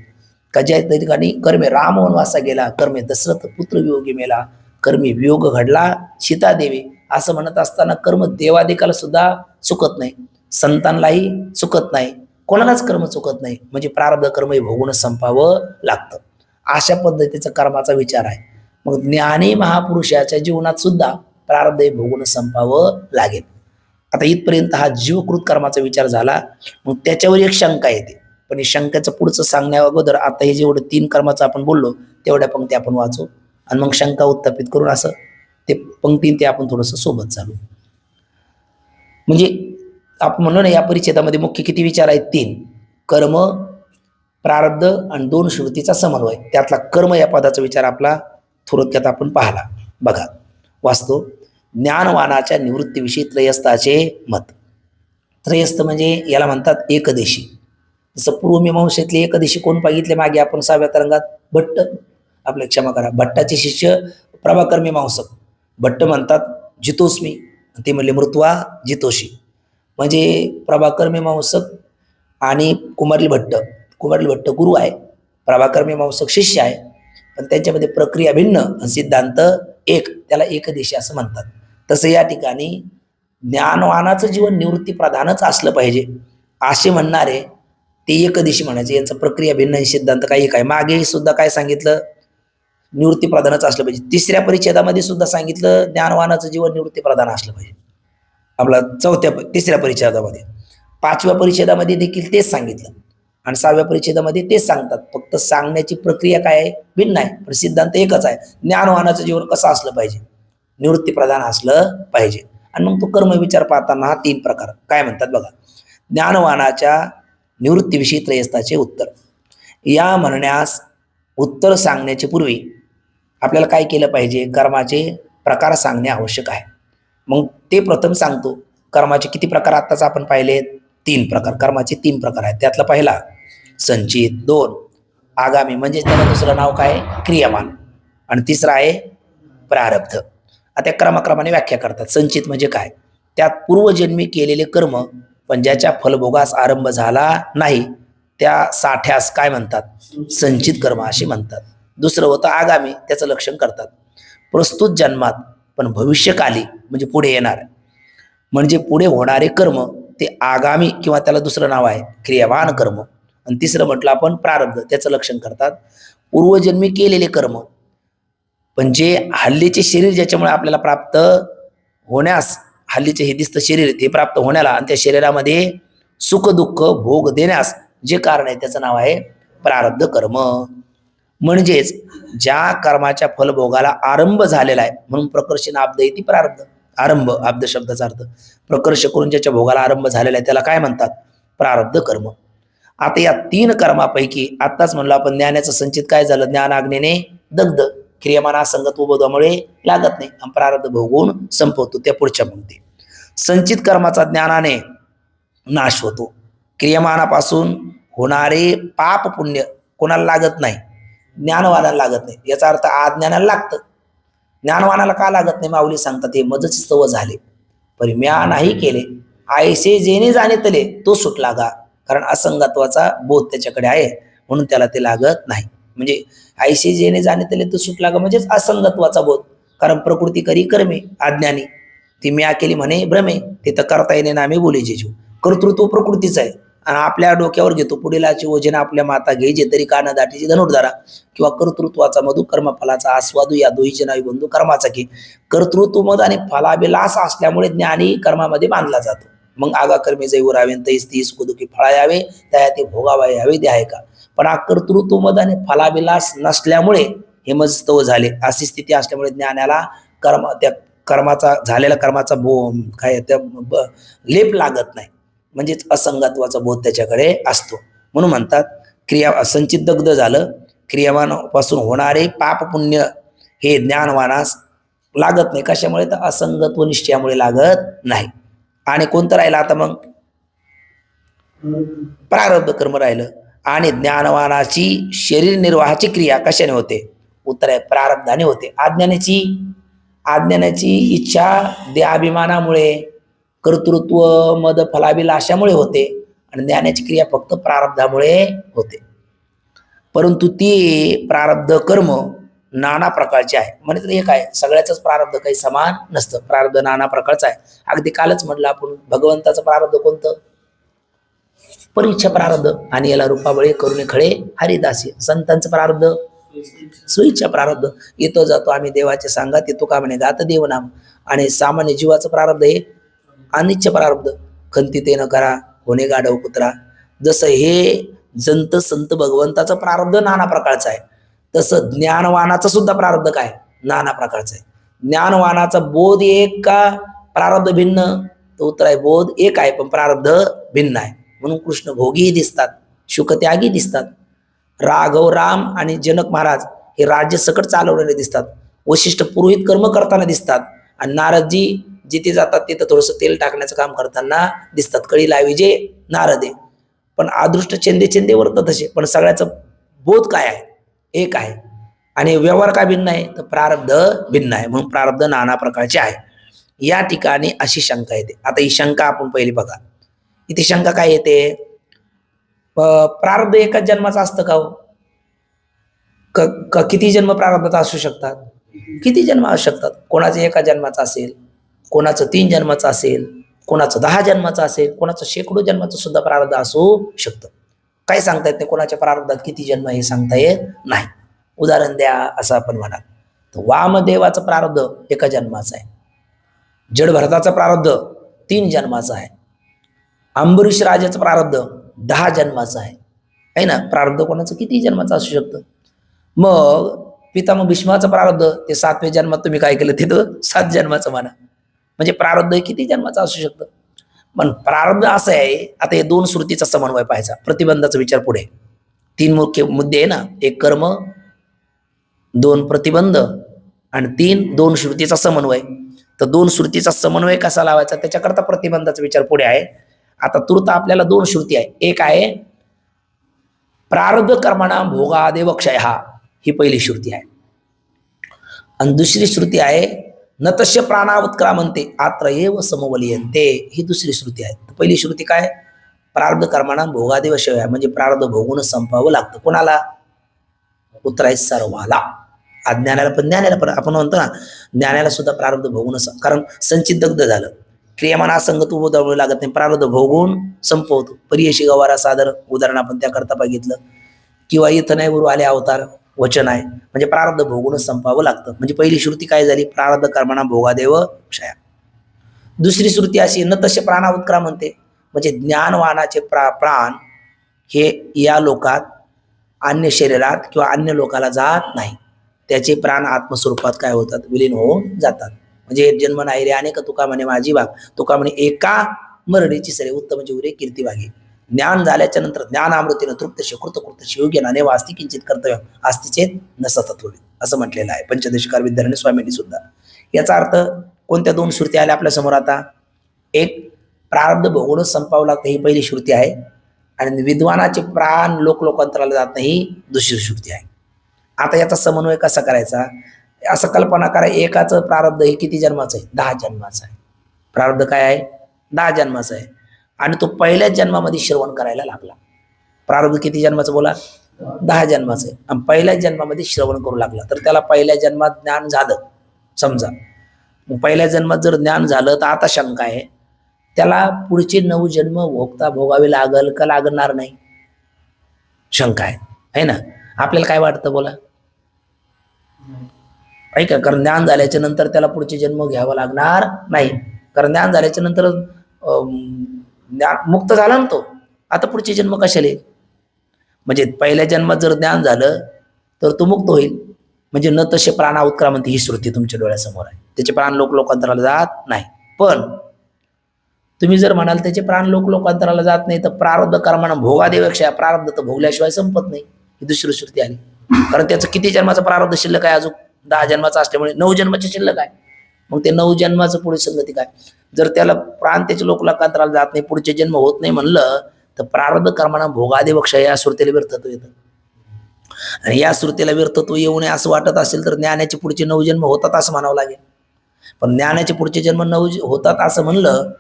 का ज्या ठिकाणी कर्मे राम वनवासा गेला, कर्मे दशरथ पुत्र वियोगी मेला, कर्मी वियोग घडला सीता देवी, असं म्हणत असताना कर्म देवादिकाला सुद्धा चुकत नाही, संतांनाही चुकत नाही, कोणालाच कर्म चुकत नाही. म्हणजे प्रारब्ध कर्म हे भोगूनच संपावं लागतं. अशा पद्धतीचा कर्माचा विचार आहे. मग ज्ञानी महापुरुषाच्या जीवनात सुद्धा प्रारब्ध हे भोगूनच संपावं लागेल. आता इथपर्यंत हा जीवकृत कर्माचा विचार झाला. मग त्याच्यावर एक शंका येते, पण हे शंकेचं पुढचं सांगण्या अगोदर आता हे जेवढं 3 कर्माचं आपण बोललो तेवढ्या पंक्ती आपण वाचू, आणि मग शंका उत्थापित करून असं ते पंक्ती ते आपण थोडंसं सोबत चालू. म्हणजे आपण म्हणलो ना या परिच्छेदामध्ये मुख्य किती विचार आहेत? 3. कर्म, प्रारब्ध आणि 2 श्रुतीचा समन्वय. त्यातला कर्म या पदाचा विचार आपला थोडक्यात आपण पाहला. बघा वाचतो. ज्ञानवानाच्या निवृत्तीविषयी त्रयस्थाचे मत. त्रयस्थ म्हणजे याला म्हणतात एकदेशी. जसं पूर्वमीमांसेतले एकदेशी कोण पाहिजे मागे आपण 6व्या तरंगात? भट्ट. आपल्या क्षमा करा, भट्टाचे शिष्य प्रभाकर मीमांसक. भट्ट म्हणतात जितोस्मी, ते म्हणले मृत्वा जितोशी. म्हणजे प्रभाकर मीमांसक आणि कुमारली भट्ट गुरु आहे, प्रभाकर मीमांसक शिष्य आहे, पण त्यांच्यामध्ये प्रक्रिया भिन्न आणि सिद्धांत एक, त्याला एकदेशी असं म्हणतात. तसं या ठिकाणी ज्ञानवानाचं जीवन निवृत्ती प्रधानच असलं पाहिजे असे म्हणणारे ते एकदेशी म्हणायचे. यांचं प्रक्रिया भिन्न, सिद्धांत काही काय. मागे सुद्धा काय सांगितलं? निवृत्ती प्रधानच असलं पाहिजे. 3ऱ्या परिच्छेदामध्ये सुद्धा सांगितलं ज्ञानवानाचं जीवन निवृत्ती प्रधान असलं पाहिजे. आपला 3ऱ्या परिच्छेदामध्ये, 5व्या परिच्छेदामध्ये देखील तेच सांगितलं आणि 6व्या परिच्छेदामध्ये तेच सांगतात. फक्त सांगण्याची प्रक्रिया काय आहे? भिन्न आहे, पण सिद्धांत एकच आहे. ज्ञानवानाचं जीवन कसं असलं पाहिजे? निवृत्ती प्रधान असलं पाहिजे. आणि मग तो कर्म विचार पाहताना हा 3 प्रकार काय म्हणतात बघा. ज्ञानवानाच्या निवृत्तीविषयी त्रयस्थाचे उत्तर. या म्हणण्यास उत्तर सांगण्याच्या पूर्वी आपल्याला काय केलं पाहिजे? कर्माचे प्रकार सांगणे आवश्यक आहे. मग ते प्रथम सांगतो. कर्माचे किती प्रकार आत्ताच आपण पाहिले? 3 प्रकार. कर्माचे 3 प्रकार आहेत. त्यातला पहिला संचित, 2 आगामी म्हणजे त्याला दुसरं नाव काय? क्रियामान, आणि तिसरा आहे प्रारब्ध. आता क्रमाक्रमाने व्याख्या करतात. संचित म्हणजे काय? त्यात पूर्वजन्मी केलेले कर्म पण ज्याच्या फलभोगास आरंभ झाला नाही त्या साठ्यास काय म्हणतात? संचित कर्म असे म्हणतात. दुसरं होतं आगामी, त्याचं लक्षण करतात. प्रस्तुत जन्मात पण भविष्यकाली म्हणजे पुढे येणार, म्हणजे पुढे होणारे कर्म ते आगामी किंवा त्याला दुसरं नाव आहे क्रियावान कर्म. आणि तिसरं म्हटलं आपण प्रारब्ध, त्याचं लक्षण करतात. पूर्वजन्मी केलेले कर्म पण जे हल्लीचे शरीर ज्याच्यामुळे आपल्याला प्राप्त होण्यास, हल्लीचे हे दिसतं शरीर ते प्राप्त होण्याला आणि त्या शरीरामध्ये सुख दुःख भोग देण्यास जे कारण आहे त्याचं नाव आहे प्रारब्ध कर्म. म्हणजेच ज्या कर्माच्या फलभोगाला आरंभ झालेला आहे, म्हणून प्रकर्षण आब्द येते प्रारब्ध. आरंभ आब्द शब्दाचा अर्थ प्रकर्ष करून ज्याच्या भोगाला आरंभ झालेला आहे त्याला काय म्हणतात? प्रारब्ध कर्म. आता या 3 कर्मापैकी आत्ताच म्हणलं आपण ज्ञानाचं संचित काय झालं? ज्ञान आज्ञेने दग्ध, क्रियमान असंगत उबोधामुळे लागत नाही आणि प्रारब्ध भोगून संपवतो. त्या पुढच्या पंक्ती. संचित कर्माचा ज्ञानाने नाश होतो. क्रियमानापासून होणारे पाप पुण्य कोणाला लागत नाही? ज्ञानवानाला लागत नाही. याचा अर्थ अज्ञानाला लागतं. ज्ञानवानाला का लागत नाही? माऊली सांगतात हे मजच सव झाले परी म्या नाही केले, आयसे जेने जाणे तले तो सुटला गा. कारण असंगत्वाचा बोध त्याच्याकडे आहे म्हणून त्याला ते लागत नाही. म्हणजे आयसे जेने जाणे तले तो सुटला गा म्हणजेच असंगत्वाचा बोध. कारण प्रकृती करी कर्मे अज्ञानी, ती म्या केली म्हणे भ्रमे, ते तर करता येणे नामे बोले जेजू. कर्तृत्व प्रकृतीच आहे आणि आपल्या डोक्यावर घेतो पुढीलाची ओझेना आपल्या माता घ्यायचे तरी कान दाटीची धनुर्धारा. किंवा कर्तृत्वाचा मधु कर्मफलाचा आस्वादू या दोहीचे नावी बंधू कर्माचा की. कर्तृत्व मध आणि फलाभिलास असल्यामुळे ज्ञानी कर्मामध्ये बांधला जातो. मग आगा कर्मे जैव रावे तैस ती सुखदुखी फळा यावे त्या ते भोगावा यावे ते आहे का. पण हा कर्तृत्व मध आणि फलाभिलास नसल्यामुळे हे मजस्तव झाले अशी स्थिती असल्यामुळे ज्ञानाला कर्म त्या कर्माचा झालेल्या कर्माचा काय त्या लेप लागत नाही. म्हणजेच असंगत्वाचा बोध त्याच्याकडे असतो. म्हणून म्हणतात क्रिया संचित दग्ध झालं. क्रियावानापासून होणारे पाप पुण्य हे ज्ञानवानास लागत नाही. कशामुळे? तर असंगत्व निश्चयामुळे लागत नाही. आणि कोणतं राहिलं आता मग? प्रारब्ध कर्म राहिलं. आणि ज्ञानवानाची शरीर निर्वाहाची क्रिया कशाने होते? उत्तर आहे प्रारब्धाने होते. अज्ञानाची इच्छा देहाभिमानामुळे, कर्तृत्व मद फलाभिलाषामुळे होते आणि ज्ञानाची क्रिया फक्त प्रारब्धामुळे होते. परंतु ती प्रारब्ध कर्म नाना प्रकारचे आहे. म्हणजे एक आहे सगळ्याच प्रारब्ध काही समान नसतं. प्रारब्ध नाना प्रकारचं आहे. अगदी कालच म्हटलं आपण भगवंताचं प्रारब्ध कोणतं? परीक्षा प्रारब्ध. आणि याला रूपाबळे करुणे खळे हरिदासी. संतांचं प्रारब्ध सुइच्छा प्रारब्ध. येतो जातो आम्ही देवाच्या सांगात येतो का म्हणे गात देवनाम. आणि सामान्य जीवाचं प्रारब्ध हे अनिच्छ प्रारब्ध. खंती ते न करा होणे गाढव कुत्रा. जसं हे जंत संत भगवंताचं प्रारब्ध नाना प्रकारचं आहे तसं ज्ञानवानाचं सुद्धा प्रारब्ध काय? नाना प्रकारचं आहे. ज्ञानवानाचा बोध एक का प्रारब्ध भिन्न? तर उत्तर आहे बोध एक आहे पण प्रारब्ध भिन्न आहे. म्हणून कृष्ण भोगी दिसतात, शुक त्यागी दिसतात, राघव राम आणि जनक महाराज हे राज्य सकट चालवलेले दिसतात, वशिष्ठ पुरोहित कर्म करताना दिसतात, आणि नारदजी जिथे जातात तिथं थोडंसं तेल टाकण्याचं काम करताना दिसतात. कळी लावी जे नारद आहे, पण अदृष्ट चेंदे चेंदे वर्तत असे, पण सगळ्याचं बोध काय आहे? एक आहे. आणि व्यवहार काय भिन्न आहे? तर प्रारब्ध भिन्न आहे. म्हणून प्रारब्ध नाना प्रकारचे आहे. या ठिकाणी अशी शंका येते. आता ही शंका आपण पहिली बघा. इथे शंका काय येते? प्रारब्ध एकाच जन्माचं असतं का हो? किती जन्म प्रारब्धात असू शकतात? किती जन्म असू शकतात. कोणाचं एका जन्माचं असेल, कोणाचं 3 जन्माचं असेल, कोणाचं 10 जन्माचं असेल, कोणाचं शेकडो जन्माचं सुद्धा प्रारब्ध असू शकतं. काही सांगता येत नाही. कोणाच्या प्रारब्धात किती जन्म हे सांगता येत नाही. उदाहरण द्या असं आपण म्हणाल तर वामदेवाचं प्रारब्ध एका जन्माचं आहे, जड भरताचं प्रारब्ध 3 जन्माचं आहे, अंबरीश राजाचं प्रारब्ध 10 जन्माचं आहे ना. प्रारब्ध कोणाचं किती जन्माचं असू शकतं. मग पितामह भीष्माचं प्रारब्ध ते 7व्या जन्मात तुम्ही काय केलं तिथं 7 जन्माचं म्हणा, म्हणजे प्रारब्ध किती जन्माचं असू शकतं. पण प्रारब्ध असं आहे. आता हे 2 श्रुतीचा समन्वय पाहायचा. प्रतिबंधाचा विचार पुढे 3 मुख्य मुद्दे आहे ना, 1 कर्म, 2 प्रतिबंध आणि 3 2 श्रुतीचा समन्वय. तर 2 श्रुतीचा समन्वय कसा लावायचा त्याच्याकरता प्रतिबंधाचा विचार पुढे आहे. आता तूर्त आपल्याला 2 श्रुती आहे. एक आहे प्रारब्ध कर्मणा भोगादेव क्षय, ही पहिली श्रुती आहे. आणि दुसरी श्रुती आहे नतस्य प्राणावत्क्रामन्ते आत्र एव समवलियन्ते, ही दुसरी श्रुती आहे. पहिली श्रुती काय? प्रारब्ध कर्मणा भोगादेव क्षय, म्हणजे प्रारब्ध भोगून संपावं लागतं. कोणाला? उत्तर आहे सर्वाला. अज्ञानाला पण ज्ञानाला पण. आपण म्हणतो ना ज्ञानाला सुद्धा प्रारब्ध भोगून, कारण संचित दग्ध झालं, क्रियामान असंगत उभं लागत नाही, प्रारब्ध भोगून संपवतो. परियशी गवारा सादर उदाहरण आपण त्याकरता बघितलं. किंवा इथं नाही गुरु आले अवतार वचन आहे, म्हणजे प्रारब्ध भोगून संपावं लागतं. म्हणजे पहिली श्रुती काय झाली? प्रारब्ध कर्मणा भोगादेव क्षया. दुसरी श्रुती अशी न तसे प्राणावत्क्रामन्ते, म्हणजे ज्ञानवानाचे प्राण हे या लोकात अन्य शरीरात किंवा अन्य लोकाला जात नाही, त्याचे प्राण आत्मस्वरूपात काय होतात? विलीन होऊन जातात. म्हणजे जन्म नाही रे अनेक तुका म्हणे माझी बाग, तुका म्हणे एका मरडीची सरे उत्तम जीवरे कीर्ती वागे. ज्ञान झाल्याच्या नंतर ज्ञानामृतीनं तृप्तशी कृतकृतशी योग्याने वास्ती किंचित कर्तव्य आस्तीचे न सतत होईल, असं म्हटलेलं आहे पंचदशिकार विद्यारायण स्वामींनी सुद्धा. याचा अर्थ कोणत्या 2 श्रुती आल्या आपल्या समोर? आता एक प्रारब्ध भोगूनच संपावं लागतं, ही पहिली श्रुती आहे. आणि विद्वानाचे प्राण लोकांतराला जात नाही, ही दुसरी श्रुती आहे. आता याचा समन्वय कसा करायचा? असं कल्पना करा, एकाचं प्रारब्ध हे किती जन्माचं आहे? 10 जन्माचं आहे. प्रारब्ध काय आहे? 10 जन्माचं आहे. आणि तो पहिल्याच जन्मामध्ये श्रवण करायला लागला. प्रारब्ध किती जन्माचं बोला? 10 जन्माचं आहे. आणि पहिल्याच जन्मामध्ये श्रवण करू लागला, तर त्याला पहिल्या जन्मात ज्ञान झालं समजा. पहिल्या जन्मात जर ज्ञान झालं तर आता शंका आहे, त्याला पुढचे 9 जन्म भोगावे लागल का लागणार नाही? शंका आहे ना. आपल्याला काय वाटतं बोला? ऐका, कारण ज्ञान झाल्याच्या नंतर त्याला पुढचे जन्म घ्यावा लागणार नाही, कारण ज्ञान झाल्याच्या नंतर ज्ञान मुक्त झाला ना तो, आता पुढचे जन्म कशाला? म्हणजे पहिल्या जन्मात जर ज्ञान झालं तर तो मुक्त होईल. म्हणजे न तसे प्राणावत्क्रामन्ते ही श्रुती तुमच्या डोळ्यासमोर आहे. त्याचे प्राण लोकांतराला जात नाही. पण तुम्ही जर म्हणाल त्याचे प्राण लोकांतराला जात नाही, तर प्रारब्ध कर्मणा भोगादेवक्षा, प्रारब्ध तर भोगल्याशिवाय संपत नाही, ही दुसरी श्रुती आली. कारण त्याचं किती जन्माचं प्रारब्ध शिल्लक आहे? अजून 10 जन्माचं असल्यामुळे 9 जन्माचे शिल्लक आहे. मग ते 9 जन्माचं पुढे संगती काय? जर त्याला प्राण त्याचे लोकांतराला जात नाही, पुढचे जन्म होत नाही म्हणलं, तर प्रारब्ध कर्मणा भोगादेवक्षा या श्रुतीला व्यर्थत्व येतं. आणि या श्रुतीला व्यर्थत्व येऊ नये असं वाटत असेल तर ज्ञानाचे पुढचे 9 जन्म होतात असं म्हणावं लागेल. पण ज्ञानाचे पुढचे जन्म 9 होतात असं म्हणलं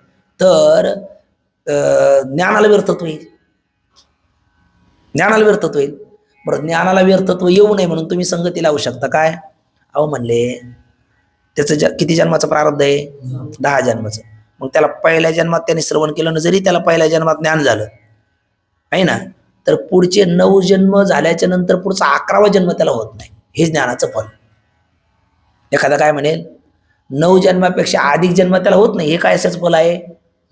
तर ज्ञानाला व्यर्थत्व येईल. ज्ञानाला व्यर्थत्व येईल. बरं, ज्ञानाला व्यर्थत्व येऊ नये म्हणून तुम्ही संगती लावू शकता. काय? अहो म्हणले त्याचं किती जन्माचं प्रारब्ध आहे? 10 जन्माचं. मग त्याला पहिल्या जन्मात त्याने श्रवण केलं, जरी त्याला पहिल्या जन्मात ज्ञान झालं आहे ना, तर पुढचे 9 जन्म झाल्याच्या नंतर पुढचा 11वा जन्म त्याला होत नाही. हे ज्ञानाचं फल. एखादा काय म्हणेल 9 जन्मापेक्षा अधिक जन्म त्याला होत नाही, हे काय असाच फल आहे?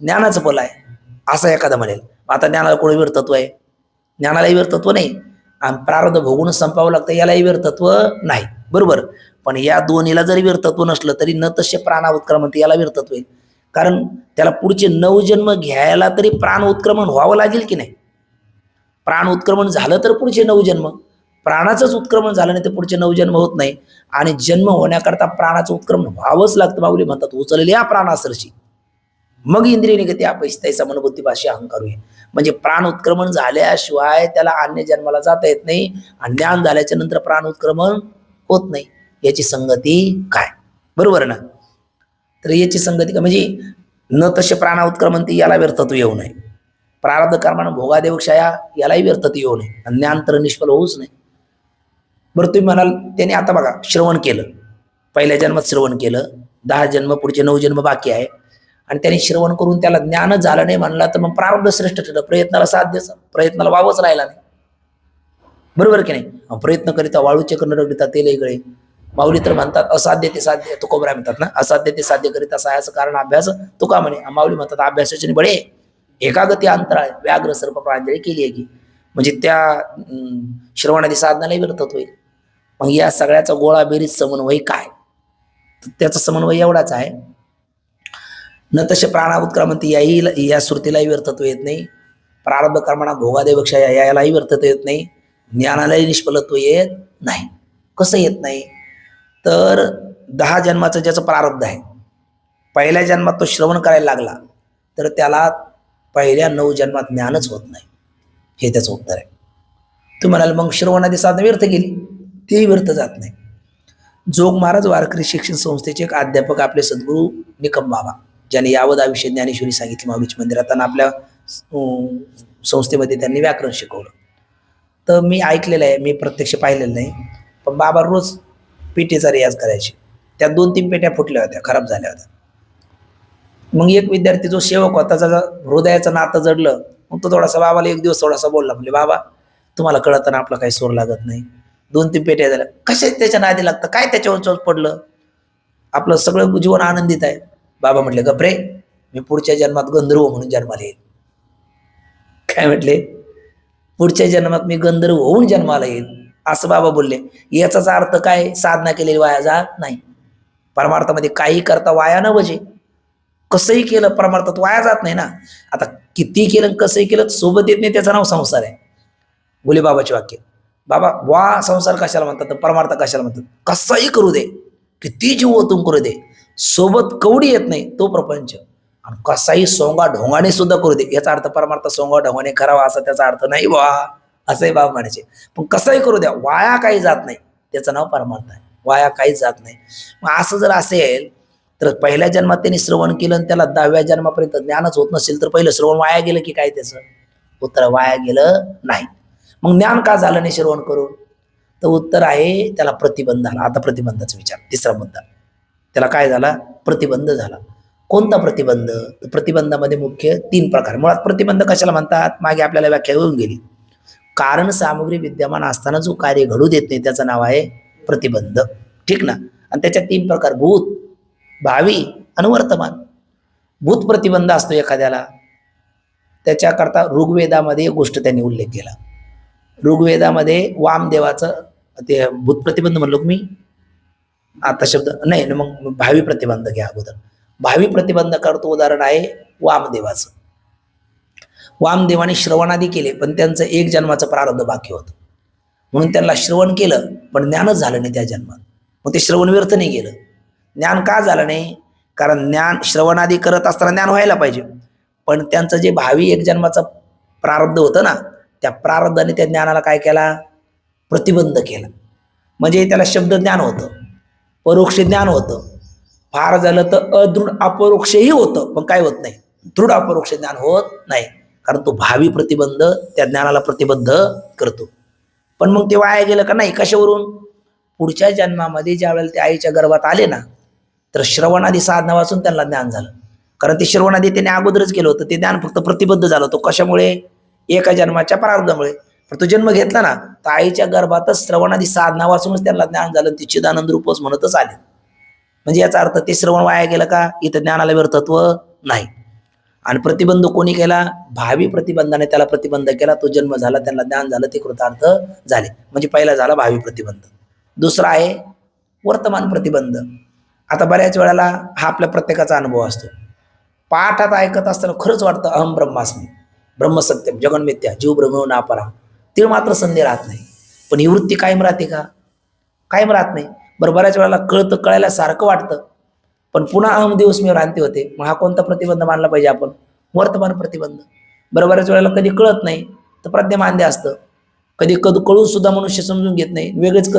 ज्ञानाचं फल आहे, असं एखादा म्हणेल. आता ज्ञानाला कोणी व्यर्थत्व आहे? ज्ञानालाही व्यर्थत्व नाही. आणि प्रारब्ध भोगून संपावं लागतं, यालाही व्यर्थत्व नाही. बरोबर. पण या दोन्हीला जरी व्यर्थत्व नसलं तरी न तसे प्राणावत्क्रामन्ते याला व्यर्थत्व येईल. कारण त्याला पुढचे 9 जन्म घ्यायला तरी प्राण उत्क्रमण व्हावं लागेल की नाही. प्राण उत्क्रमण झालं तर पुढचे 9 जन्म, प्राणाचंच उत्क्रमण झालं नाही तर पुढचे 9 जन्म होत नाही. आणि जन्म होण्याकरता प्राणाचं उत्क्रमण व्हावंच लागतं. माऊली म्हणतात उचलले या प्राणासरशी मग इंद्रिय निगती अपैशी तैसा मनोबुद्धी भाषी अहंकार होईल. म्हणजे प्राण उत्क्रमण झाल्याशिवाय त्याला अन्य जन्माला जाता येत नाही. आणि ज्ञान झाल्याच्या नंतर प्राण उत्क्रमण होत नाही. याची संगती काय? बरोबर ना. तर याची संगती काय म्हणजे न तसे प्राण उत्क्रमण ती याला व्यर्थत्व येऊ नये. प्रारब्ध कर्मानं भोगादेव क्षया यालाही व्यर्थत्व येऊ नये. आणि ज्ञान तर निष्फल होऊच नाही. बरं तुम्ही म्हणाल त्याने आता बघा श्रवण केलं, पहिल्या जन्मात श्रवण केलं, 10 जन्म पुढचे 9 जन्म बाकी आहे. आणि त्याने श्रवण करून त्याला ज्ञानच झालं नाही म्हणला तर मग प्रारब्ध श्रेष्ठ ठरलं. प्रयत्नाला वावच राहिला नाही. बरोबर की नाही. प्रयत्न करिता वाळूचे कर्ण रगडिता तेल गळे. माऊली तर म्हणतात असाध्य ते साध्य, तुकोबरा म्हणतात ना, असाध्य ते साध्य करिता सायाचं कारण अभ्यास तुका म्हणे. माऊली म्हणतात अभ्यासाचे बळे एकागती अंतराळ व्याघ्र सर्प प्रांजली केली आहे की. म्हणजे त्या श्रवणादी साधनालाही व्यर्थत्व होईल. मग या सगळ्याचा गोळा बेरीज समन्वय काय? त्याचा समन्वय एवढाच आहे, न तसे प्राणा उत्क्रांती याही या श्रुतीलाही व्यर्थत्व येत नाही. प्रारब्ध कर्माना भोगादेवक्षा यालाही व्यर्थत्व येत नाही. ज्ञानालाही निष्फलत्व येत नाही. कसं येत नाही तर 10 जन्माचं ज्याचं प्रारब्ध आहे, पहिल्या जन्मात तो श्रवण करायला लागला तर त्याला पहिल्या 9 जन्मात ज्ञानच होत नाही. हे त्याचं उत्तर आहे. तुम्ही म्हणाल मग श्रवणादी साधना व्यर्थ गेली, तेही व्यर्थ जात नाही. जोग महाराज वारकरी शिक्षण संस्थेचे एक अध्यापक आपले सद्गुरू निकम बाबा, ज्याने यावत आयुष्य ज्ञानेश्वरी सांगितली माऊलीच्या मंदिरात आणि आपल्या संस्थेमध्ये त्यांनी व्याकरण शिकवलं. तर मी ऐकलेलं आहे, मी प्रत्यक्ष पाहिलेलं नाही. पण बाबा रोज पेटीचा रियाज करायचे. त्या 2-3 पेट्या फुटल्या होत्या, खराब झाल्या होत्या. मग एक विद्यार्थी जो सेवक होता, त्याचा हृदयाचं नातं जडलं. मग तो थोडासा बाबाला एक दिवस थोडासा बोलला, म्हणजे बाबा तुम्हाला कळतं ना आपला काही सूर लागत नाही. 2-3 पेट्या झाल्या, कशा त्याच्या नादी लागतं, काय त्याच्यावर चोच पडलं, आपलं सगळं जीवन आनंदित आहे. बाबा म्हटले गप्रे, मी पुढच्या जन्मात गंधर्व म्हणून जन्माला येईल. काय म्हटले? पुढच्या जन्मात मी गंधर्व होऊन जन्माला येईल असं बाबा बोलले. याचाच अर्थ काय? साधना केलेली वाया जात नाही. परमार्थामध्ये काही करता वाया न वजे. कसंही केलं परमार्थात वाया जात नाही ना. आता किती केलं कसंही केलं सोबत येत नाही, त्याचं नाव संसार आहे. बोले बाबाचे वाक्य. बाबा वा संसार कशाला म्हणतात, परमार्थ कशाला म्हणतात? कसाही करू दे, किती जीव ओतून करू दे, सोबत कवडी येत नाही तो प्रपंच. आणि कसाही सोंगा ढोंगाने सुद्धा करू दे, याचा अर्थ परमार्थ सोंगा ढोंगाने करावा असा त्याचा अर्थ नाही वा, असंही बाबा म्हणायचे. पण कसाही करू द्या, वाया काही जात नाही, त्याचं नाव परमार्थ आहे. वाया काहीच जात नाही. मग असं जर असेल तर पहिल्या जन्मात त्यांनी श्रवण केलं आणि त्याला 10व्या जन्मापर्यंत ज्ञानच होत नसेल तर पहिलं श्रवण वाया गेलं की काय? त्याचं उत्तर वाया गेलं नाही. मग ज्ञान का झालं नाही श्रवण करून? तर उत्तर आहे त्याला प्रतिबंध आला. आता प्रतिबंधाचा विचार, तिसरा मुद्दा. त्याला काय झाला? प्रतिबंध झाला. कोणता प्रतिबंध? प्रतिबंधामध्ये मुख्य 3 प्रकार. मुळात प्रतिबंध कशाला म्हणतात मागे आपल्याला व्याख्या होऊन गेली. कारण सामग्री विद्यमान असताना जो कार्य घडू देत नाही त्याचं नाव आहे प्रतिबंध. ठीक ना. आणि त्याच्यात 3 प्रकार, भूत, भावी आणि वर्तमान. भूत प्रतिबंध असतो एखाद्याला, त्याच्याकरता ऋग्वेदामध्ये एक गोष्ट त्यांनी उल्लेख केला. ऋग्वेदामध्ये वामदेवाचं ते भूत प्रतिबंध म्हणलो मी आता शब्द नाही, मग भावी प्रतिबंध घ्या अगोदर. भावी प्रतिबंध करतो उदाहरण आहे वामदेवाचं. वामदेवाने श्रवणादी केले पण त्यांचं 1 जन्माचं प्रारब्ध बाकी होतं, म्हणून त्यांना श्रवण केलं पण ज्ञानच झालं नाही त्या जन्मात. मग ते श्रवण व्यर्थ नाही गेलं. ज्ञान का झालं नाही? कारण ज्ञान श्रवणादी करत असताना ज्ञान व्हायला पाहिजे, पण त्यांचं जे भावी 1 जन्माचं प्रारब्ध होतं ना, त्या प्रारब्धाने त्या ज्ञानाला काय केला? प्रतिबंध केला. म्हणजे त्याला शब्द ज्ञान होतं, परोक्ष ज्ञान होतं, फार झालं तर अदृढ अपरोक्षही होतं, पण काय होत नाही, दृढ अपरोक्ष ज्ञान होत नाही. कारण तो भावी प्रतिबंध त्या ज्ञानाला प्रतिबंध करतो. पण मग ते वाया गेलं का नाही? कशावरून? पुढच्या जन्मामध्ये ज्या वेळेला ते आईच्या गर्भात आले ना, तर श्रवणादी साधना वाचून त्यांना ज्ञान झालं. कारण ते श्रवणादी त्यांनी अगोदरच केलं होतं, ते ज्ञान फक्त प्रतिबद्ध झालं होतं. कशामुळे? 1 जन्माच्या प्रारब्धामुळे. पण तो जन्म घेतला ना, तर आईच्या गर्भातच श्रवणादी साधना वाचूनच त्यांना ज्ञान झालं. ती चिदानंद रूपच म्हणतच आले. म्हणजे याचा अर्थ ते श्रवण वाया गेलं का? इथं ज्ञानाला व्यर्थत्व नाही. आणि प्रतिबंध कोणी केला? भावी प्रतिबंधाने त्याला प्रतिबंध केला. तो जन्म झाला, त्यांना ज्ञान झालं, ते कृतार्थ झाले. म्हणजे पहिला झाला भावी प्रतिबंध. दुसरा आहे वर्तमान प्रतिबंध. आता बऱ्याच वेळेला हा आपल्या प्रत्येकाचा अनुभव असतो. पाठात ऐकत असताना खरंच वाटतं अहम ब्रह्मास्मी, ब्रह्मसत्यम जगन्मिथ्या, जीव ब्रह्म नापरा, ते मात्र संधी राहत नाही. पण ही वृत्ती कायम राहते का? कायम राहत नाही. बरं, बऱ्याच वेळेला कळतं, कळायला सारखं वाटतं, पण पुन्हा अहम दिवस मी भ्रांती होते. मग हा कोणता प्रतिबंध मानला पाहिजे आपण? वर्तमान प्रतिबंध. बरं, बऱ्याच वेळेला कधी कळत नाही तर प्रज्ञामांद्य असतं. कधी कळून सुद्धा मनुष्य समजून घेत नाही, वेगळेच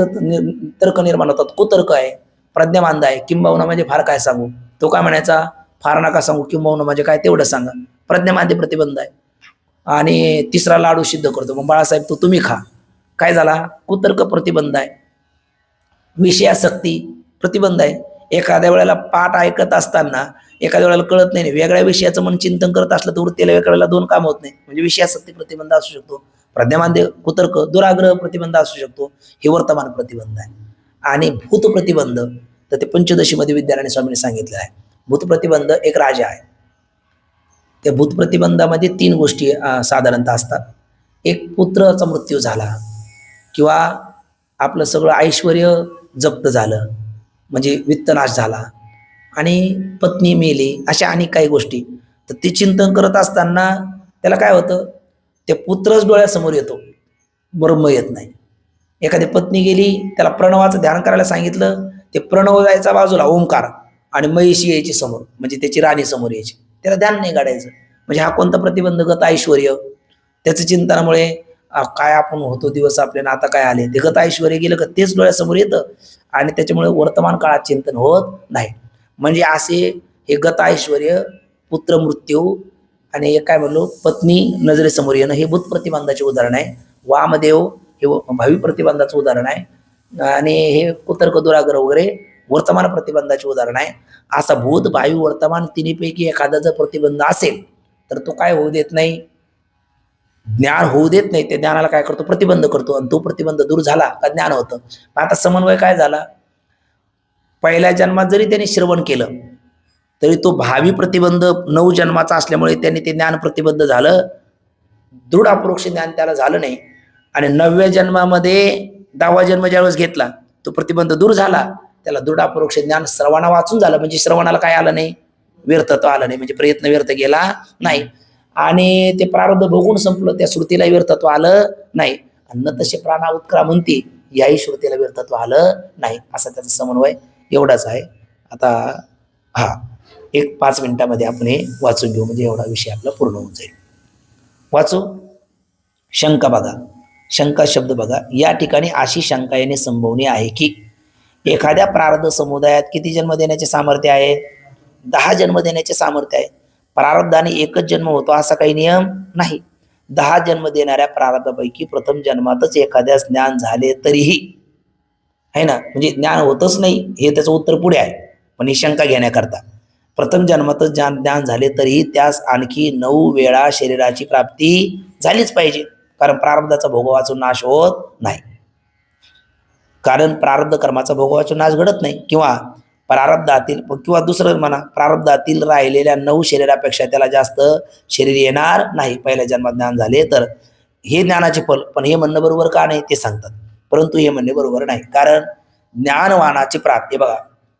तर्क निर्माण होतात. कुतर्क आहे, प्रज्ञामांद आहे. किंबहुना म्हणजे फार काय सांगू, तो काय म्हणायचा, फार नका सांगू, किंबहुना म्हणजे काय तेवढं सांगा. प्रज्ञामांद्य प्रतिबंध आहे. आणि तिसरा लाडू सिद्ध करतो, मग बाळासाहेब तो तुम्ही खा, काय झाला? कुतर्क प्रतिबंध आहे. विषयासक्ती प्रतिबंध आहे. एखाद्या वेळेला पाठ ऐकत असताना एखाद्या वेळेला कळत नाही, वेगळ्या विषयाचं मन चिंतन करत असलं तर वृत्तीला एका वेळेला दोन काम होत नाही. म्हणजे विषयासक्ती प्रतिबंध असू शकतो, प्रज्ञामांद्य कुतर्क दुराग्रह प्रतिबंध असू शकतो, हे वर्तमान प्रतिबंध आहे. आणि भूत प्रतिबंध तर ते पंचदशीमध्ये विद्यारायण स्वामींनी सांगितलं आहे. भूत प्रतिबंध एक राजा आहे. त्या भूत प्रतिबंधामध्ये 3 गोष्टी साधारणतः असतात. एक, पुत्राचा मृत्यू झाला किंवा आपलं सगळं ऐश्वर जप्त झालं, म्हणजे वित्तनाश झाला, आणि पत्नी मेली, अशा अनेक काही गोष्टी. तर ते चिंतन करत असताना त्याला काय होतं, ते पुत्रच डोळ्यासमोर येतो, ब्रह्म येत नाही. एखादी पत्नी गेली, त्याला प्रणवाचं ध्यान करायला सांगितलं, ते प्रणव जायचा बाजूला, ओंकार, आणि महिषी यायची समोर, म्हणजे त्याची राणी समोर यायची, त्याला ध्यान नाही काढायचं. म्हणजे हा कोणता प्रतिबंधगत ऐश्वर, त्याचं चिंतनामुळे काय आपण होतो दिवस आपले ना आता काय आले, ते गत ऐश्वर गेलं का तेच डोळ्यासमोर येतं, आणि त्याच्यामुळे वर्तमान काळात चिंतन होत नाही. म्हणजे असे हे गत ऐश्वर, पुत्र मृत्यू, आणि हे काय म्हणलो, पत्नी नजरेसमोर येणं, हे भूत प्रतिबंधाचे उदाहरण आहे. वामदेव हे भावी प्रतिबंधाचं उदाहरण आहे, आणि हे कुतर्क दुराग्रह वगैरे वर्तमान प्रतिबंधाचे उदाहरण आहे. असा भूत भावी वर्तमान तिन्हीपैकी एखादा जर प्रतिबंध असेल तर तो काय होऊ देत नाही, ज्ञान होऊ देत नाही. ते ज्ञानाला काय करतो, प्रतिबंध करतो, आणि तो प्रतिबंध दूर झाला का ज्ञान होतं. आता समन्वय काय झाला, पहिल्या जन्मात जरी त्यांनी श्रवण केलं तरी तो भावी प्रतिबंध 9 जन्माचा असल्यामुळे त्यांनी ते ज्ञान प्रतिबंध झालं, दृढ अपरोक्ष ज्ञान त्याला झालं नाही. आणि 9व्या जन्मामध्ये 10वा जन्म ज्यावेळेस घेतला, तो प्रतिबंध दूर झाला, त्याला दृढ अपरोक्ष ज्ञान श्रवणा वाचून झालं. म्हणजे श्रवणाला काय आलं नाही, व्यर्थत्व आलं नाही, म्हणजे प्रयत्न व्यर्थ गेला नाही. आणि ते प्रारब्ध भोगून संपलं, त्या श्रुतीला व्यर्थत्व आलं नाही. अन्न तसे प्राणा उत्क्रा म्हणते, याही श्रुतीला व्यर्थत्व आलं नाही. असा त्याचा समन्वय एवढाच आहे. आता एक 5 मिनिटामध्ये आपण हे वाचून घेऊ, म्हणजे एवढा विषय आपला पूर्ण होऊन जाईल. वाचू. शंका बघा, शंका शब्द बघा. या ठिकाणी अशी शंका येणे संभवनीय आहे की एखाद्या प्रारब्ध समुदायात किती जन्म देण्याचे सामर्थ्य आहे? 10 जन्म देण्याचे सामर्थ्य आहे. प्रारब्धाने एकच जन्म होतो असा काही नियम नाही. 10 जन्म देणाऱ्या प्रारब्धापैकी प्रथम जन्मातच एखाद्यास ज्ञान झाले तरीही, आहे ना, म्हणजे ज्ञान होतच नाही हे त्याचं उत्तर पुढे आहे, पण ही शंका घेण्याकरता प्रथम जन्मातच ज्ञान झाले तरीही त्यास आणखी 9 वेळा शरीराची प्राप्ती झालीच पाहिजे, कारण प्रारब्धाचा भोग वाचून नाश होत नाही. कारण प्रारब्ध कर्माचा भोग वाचून नाश घडत नाही, किंवा प्रारब्धातील, किंवा दुसरं म्हणा, प्रारब्धातील राहिलेल्या 9 शरीरापेक्षा त्याला जास्त शरीर येणार नाही पहिल्या जन्मात ज्ञान झाले तर. हे ज्ञानाचे फल. पण हे म्हणणं बरोबर का नाही ते सांगतात, परंतु हे म्हणणे बरोबर नाही. कारण ज्ञानवानाची प्राप्ती बघा,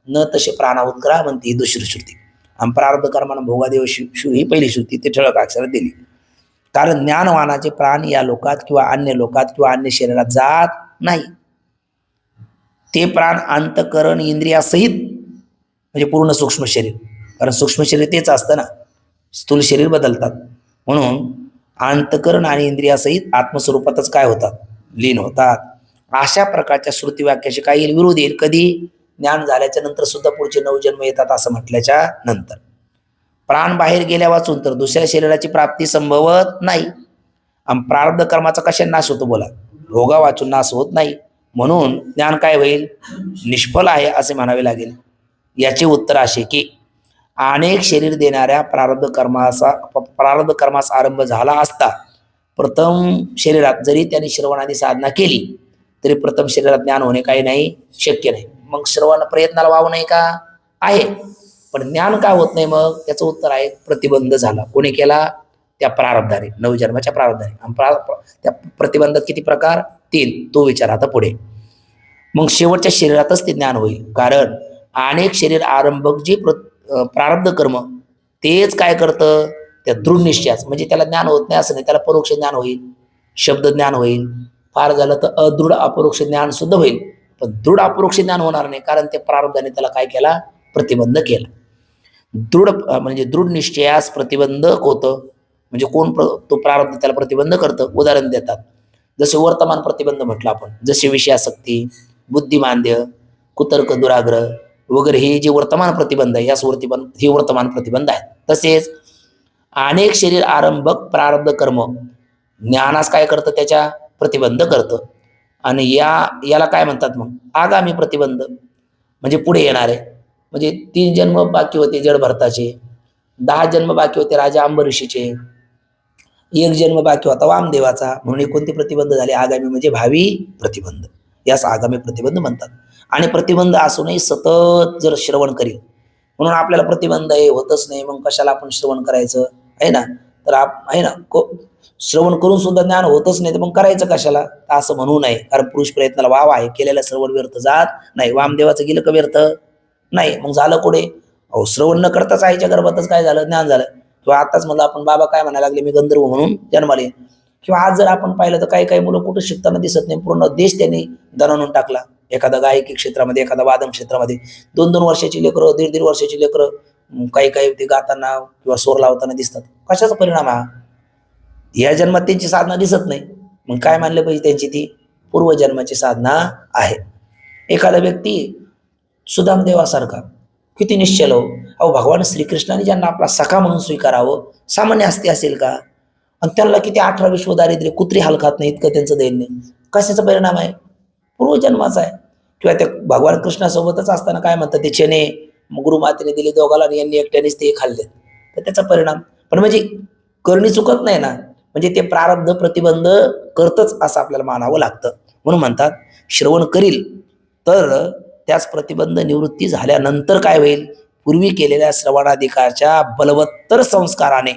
न तसे प्राणा उत्क्रा म्हणते ही दुसरी श्रुती, आणि प्रारब्ध कर्मानं भोगादेव शिव ही पहिली श्रुती, ते ठळक अक्षरात दिली. कारण ज्ञानवानाचे प्राण या लोकात किंवा अन्य लोकात किंवा अन्य शरीरात जात नाही. ते प्राण अंतकरण इंद्रियासहित, म्हणजे पूर्ण सूक्ष्म शरीर, कारण सूक्ष्म शरीर तेच असतं ना, स्थूल शरीर बदलतात, म्हणून अंतकरण आणि इंद्रियासहित आत्मस्वरूपातच काय होतात, लीन होतात. अशा प्रकारच्या श्रुती वाक्याशी काय येईल, विरोध येईल. कधी? ज्ञान झाल्याच्या नंतर सुद्धा पुढचे 9 जन्म येतात असं म्हटल्याच्या नंतर. प्राण बाहेर गेल्या वाचून तर दुसऱ्या शरीराची प्राप्ती संभवत नाही. आणि प्रारब्ध कर्माचा कशा नाश होतो बोला, भोगा वाचून नाश होत नाही. म्हणून ज्ञान काय होईल, निष्फल आहे असे म्हणावे लागेल. याचे उत्तर असे की अनेक शरीर देणाऱ्या प्रारब्ध कर्माचा आरंभ झाला असता प्रथम शरीरात जरी त्यांनी श्रवणाने साधना केली तरी प्रथम शरीरात ज्ञान होणे काही नाही, शक्य नाही. मग श्रवण प्रयत्नाला वाव नाही का? आहे, पण ज्ञान का होत नाही? मग त्याचं उत्तर आहे, प्रतिबंध झाला. कोणी केला? त्या प्रारब्धाने, 9 जन्माच्या प्रारब्धाने. त्या प्रतिबंधात किती प्रकार? 3. तो विचार आता पुढे. मग शेवटच्या शरीरातच ते ज्ञान होईल, कारण अनेक शरीर आरंभक जे प्रारब्ध कर्म तेच काय करतं, त्या दृढ निश्चयाच, म्हणजे त्याला ज्ञान होत नाही असं नाही, त्याला परोक्ष ज्ञान होईल, शब्द ज्ञान होईल, फार झालं तर अदृढ अपरोक्ष ज्ञान सुद्धा होईल, पण दृढ अपरोक्ष ज्ञान होणार नाही, कारण ते प्रारब्धाने त्याला काय केला, प्रतिबंध केला. म्हणजे दृढ निश्चयास प्रतिबंधक होतं, म्हणजे कोण तो प्रारब्ध त्याला प्रतिबंध करतं. उदाहरण देतात, जसे वर्तमान प्रतिबंध म्हटलं आपण, जसे विषयासक्ती, बुद्धिमांद्य, कुतर्क, दुराग्रह वगैरे हे जे वर्तमान प्रतिबंध आहे, यास हे वर्तमान प्रतिबंध आहेत. तसेच अनेक शरीर आरंभक प्रारब्ध कर्म ज्ञानास काय करतं, त्याच्या प्रतिबंध करतं. आणि याला काय म्हणतात मग, आगामी प्रतिबंध, म्हणजे पुढे येणारे, म्हणजे 3 जन्म बाकी होते जड भरताचे, 10 जन्म बाकी होते राजा अंबरीशीचे, 1 जन्म बाकी होता वामदेवाचा, म्हणून कोणते प्रतिबंध झाले, आगामी म्हणजे भावी प्रतिबंध, यास आगामी प्रतिबंध म्हणतात. आणि प्रतिबंध असूनही सतत जर श्रवण करील, म्हणून आपल्याला प्रतिबंध हे होतच नाही, मग कशाला आपण श्रवण करायचं, आहे ना. तर आहे ना, श्रवण करून सुद्धा ज्ञान होतच नाही, तर मग करायचं कशाला, असं म्हणू नये, कारण पुरुष प्रयत्नाला वाव आहे, केलेलं श्रवण व्यर्थ जात नाही. वामदेवाचं गेलं का व्यर्थ नाही, मग झालं कुठे, अहो श्रवण न करताच आईच्या गर्भातच काय झालं, ज्ञान झालं. किंवा आताच म्हणलं आपण, बाबा काय म्हणायला लागले, मी गंधर्व म्हणून जन्माले. किंवा आज जर आपण पाहिलं तर काही काही मुलं कुठं शिकताना दिसत नाही, पूर्ण देश त्यांनी दणानून टाकला. एखादा गायकी क्षेत्रामध्ये, एखादा वादन क्षेत्रामध्ये 2-2 वर्षाची लेकरं, 1.5-1.5 वर्षाची लेकरं, काही काही ते गाताना किंवा स्वर लावताना दिसतात. कशाचा परिणाम हा, या जन्मात त्यांची साधना दिसत नाही, मग काय मानलं पाहिजे, त्यांची ती पूर्वजन्माची साधना आहे. एखादा व्यक्ती सुदामदेवासारखा किती निश्चल हो, अहो भगवान श्रीकृष्णाने ज्यांना आपला सखा म्हणून स्वीकारावं, सामान्य हस्ती असेल का, आणि त्यांना किती 18 विश्व दारिद्र्य, कुत्री हाल खात नाही, इतकं त्यांचं दैन्य, कशाचा परिणाम आहे, पूर्वजन्माचा आहे. किंवा त्या भगवान कृष्णासोबतच असताना काय म्हणतात, ते चणे गुरुमातेने दिले दोघाला आणि यांनी एकट्यानेच ते खाल्ले, तर त्याचा परिणाम. पण म्हणजे करणी चुकत नाही ना, म्हणजे ते प्रारब्ध प्रतिबंध करतच असं आपल्याला मानावं लागतं. म्हणून म्हणतात, श्रवण करील तर त्याच प्रतिबंध निवृत्ती झाल्यानंतर काय होईल, पूर्वी केलेल्या श्रवणाधिकाच्या बलवत्तर संस्काराने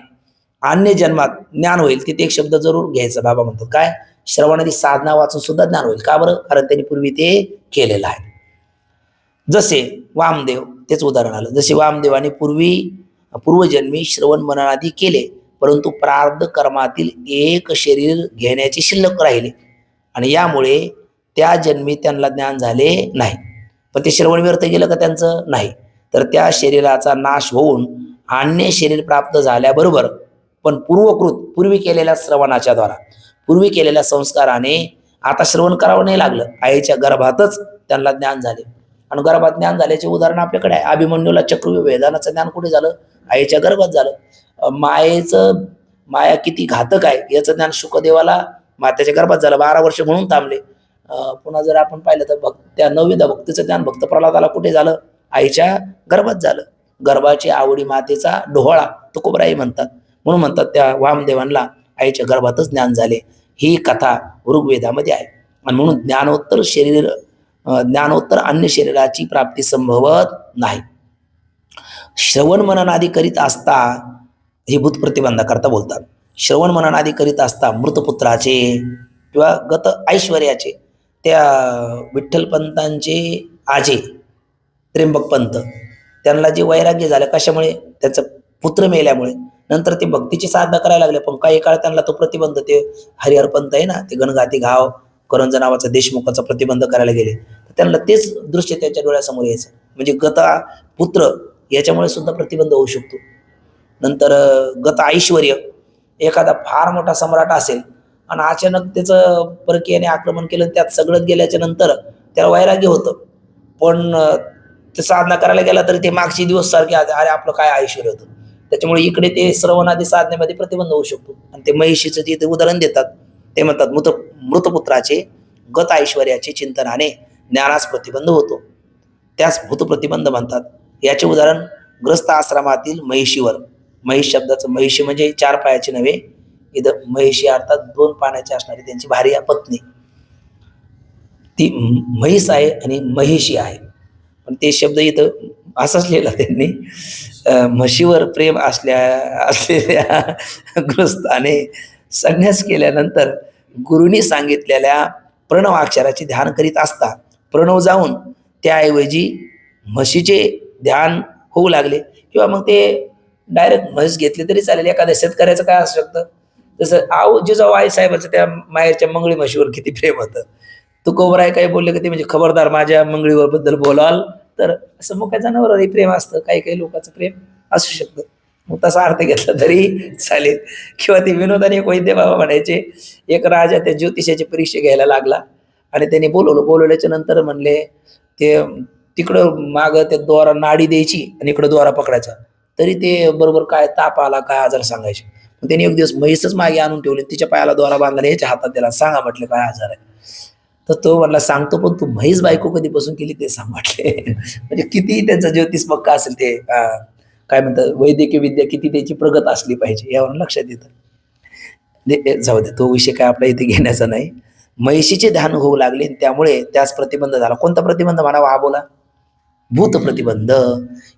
अन्य जन्मात ज्ञान होईल. तिथे एक शब्द जरूर घ्यायचा, बाबा म्हणतात काय, श्रवणादी साधना वाचून सुद्धा ज्ञान होईल. का बरं, कारण त्यांनी पूर्वी ते केलेलं आहे. जसे वामदेव, तेच उदाहरण आलं, जसे वामदेवाने पूर्वजन्मी श्रवण मननादी केले, परंतु प्रारब्ध कर्मातील एक शरीर घेण्याचे शिल्लक राहिले, आणि यामुळे त्या जन्मी त्यांना ज्ञान झाले नाही. पण ते श्रवण व्यर्थ गेलं का त्यांचं नाही, तर त्या शरीराचा नाश होऊन अन्य शरीर प्राप्त झाल्याबरोबर, पण पूर्वी केलेल्या श्रवणाच्या द्वारा, पूर्वी केलेल्या संस्काराने आता श्रवण करावं नाही लागलं, आईच्या गर्भातच त्यांना ज्ञान झाले. आणि गर्भात ज्ञान झाल्याचे उदाहरण आपल्याकडे आहे. अभिमन्यूला चक्रव्यूह वेदानाचं ज्ञान कुठे झालं, आईच्या गर्भात झालं. माया किती घातक आहे याचं ज्ञान शुकदेवाला मातेच्या गर्भात झालं, 12 वर्ष म्हणून थांबले. पुन्हा जर आपण पाहिलं तर त्या 9व्या भक्तीचं ज्ञान भक्त प्रल्हादाला कुठे झालं, आईच्या गर्भात झालं. गर्भाची आवडी मातेचा डोहळा तुकोबराई म्हणतात, म्हणून म्हणतात त्या वामदेवांना आईच्या गर्भातच ज्ञान झाले. ही कथा ऋग्वेदामध्ये आहे. आणि म्हणून ज्ञानोत्तर अन्य शरीराची प्राप्ती संभवत नाही. श्रवण मनन आदी करीत असता, हे भूत प्रतिबंधाकरता बोलतात, श्रवण मनन आदी करीत असता मृतपुत्राचे किंवा गत ऐश्वर्याचे, त्या विठ्ठलपंतांचे आजे त्र्यंबक पंत, त्यांना जे वैराग्य झालं कशामुळे, त्यांचा पुत्र मेल्यामुळे, नंतर ते भक्तीची साधना करायला लागले. पण काही काळ त्यांना तो प्रतिबंध, ते हरिहर पंत आहे ना, ते गणगाती घाव करंज नावाचा देशमुखाचा प्रतिबंध करायला गेले, तर त्यांना तेच दृश्य त्यांच्या डोळ्यासमोर यायचं, म्हणजे गता पुत्र याच्यामुळे सुद्धा प्रतिबंध होऊ शकतो. नंतर गत ऐश्वर्य, एखादा फार मोठा सम्राट असेल आणि अचानक त्याचं परकीयाने आक्रमण केलं, त्यात सगळं गेल्याच्या नंतर त्याला वैराग्य होतं, पण ते साधना करायला गेला तरी ते मागचे दिवस सारखे, अरे आपलं काय ऐश्वर्य होतं. त्याच्यामुळे इकडे ते श्रवणादी साधनेमध्ये प्रतिबंध होऊ शकतो. आणि ते महिषीचं जे ते उदाहरण देतात, ते म्हणतात मृतपुत्राचे गत ऐश्वर्याचे चिंतनाने ज्ञानास प्रतिबंध होतो, त्यास भूतप्रतिबंध म्हणतात. याचे उदाहरण ग्रस्त आश्रमातील महिषीवर, महिष शब्दाचं महिषी म्हणजे 4 पायाची नव्हे, इथं महिषी अर्थात 2 पाण्याची असणारी त्यांची भार्या पत्नी, ती म्हैस आहे आणि महिषी आहे. पण ते शब्द इथं असाच लिहिला त्यांनी, म्हशीवर प्रेम असलेल्या गृहस्थाने संन्यास केल्यानंतर गुरुनी सांगितलेल्या प्रणव अक्षराचे ध्यान करीत असता प्रणव जाऊन त्याऐवजी म्हशीचे ध्यान होऊ लागले, किंवा मग ते डायरेक्ट म्हैस घेतली तरी चालेल. एखाद्या शेतकऱ्याचं काय असू शकतं, जसं जिजाऊ आईसाहेबांचं त्या माहेरच्या मंगळी म्हशीवर किती प्रेम होतं. तुकोबराय काही बोलले की ते म्हणजे खबरदार माझ्या मंगळीवर बद्दल बोलाल तर, असं मुख्या जनावरही प्रेम असतं, काही काही लोकांचं प्रेम असू शकतं. मग तसा अर्थ घेतला तरी चालेल. किंवा ते विनोदाने एक वैद्य बाबा म्हणायचे, एक राजा त्या ज्योतिषाची परीक्षा घ्यायला लागला आणि त्यांनी बोलवल्याच्या नंतर म्हणले ते तिकडं मागं ते दोरा नाडी द्यायची आणि इकडं दोरा पकडायचा, तरी ते बरोबर काय ताप आला काय आजार सांगायचे. मग त्यांनी एक दिवस म्हैसच मागे आणून ठेवली, तिच्या पायाला दोरा बांधला आणि याच्या हातात त्याला सांगा म्हटलं काय आजार आहे. तर तो म्हणला सांगतो, पण तू म्हैस बायको कधीपासून केली ते सांग म्हटले. म्हणजे किती त्यांचा ज्योतिष पक्का असेल ते काय म्हणतात वैद्यकीय विद्या किती त्याची प्रगत असली पाहिजे यावर लक्षात येतं. जाऊ दे, तो विषय काय आपल्या इथे घेण्याचा नाही. म्हैशीचे ध्यान होऊ लागले त्यामुळे त्यास प्रतिबंध झाला. कोणता प्रतिबंध म्हणावा हा बोला? भूत प्रतिबंध.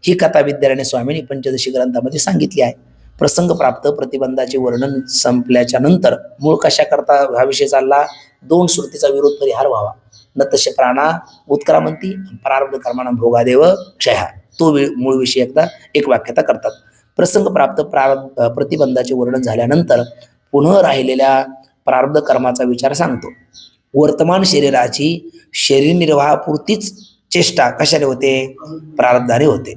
ही कथा विद्यारायण स्वामींनी पंचदशी ग्रंथामध्ये सांगितली आहे. प्रसंग प्राप्त प्रतिबंधाचे वर्णन संपल्याच्या नंतर मूळ कशा करता हा विषय चालला, दोन श्रुतीचा विरोध परिहार व्हावा. न तसे प्राणा उत्क्रामंती प्रारब्ध कर्माना भोगादेव क्षया, तो मूळ विषय एकदा एक वाक्यता करतात. प्रसंग प्राप्त प्रतिबंधाचे वर्णन झाल्यानंतर पुन्हा राहिलेल्या प्रारब्ध कर्माचा विचार सांगतो. वर्तमान शरीराची शरीर निर्वाहापुरतीच चेष्टा कशाने होते? प्रारब्धाने होते.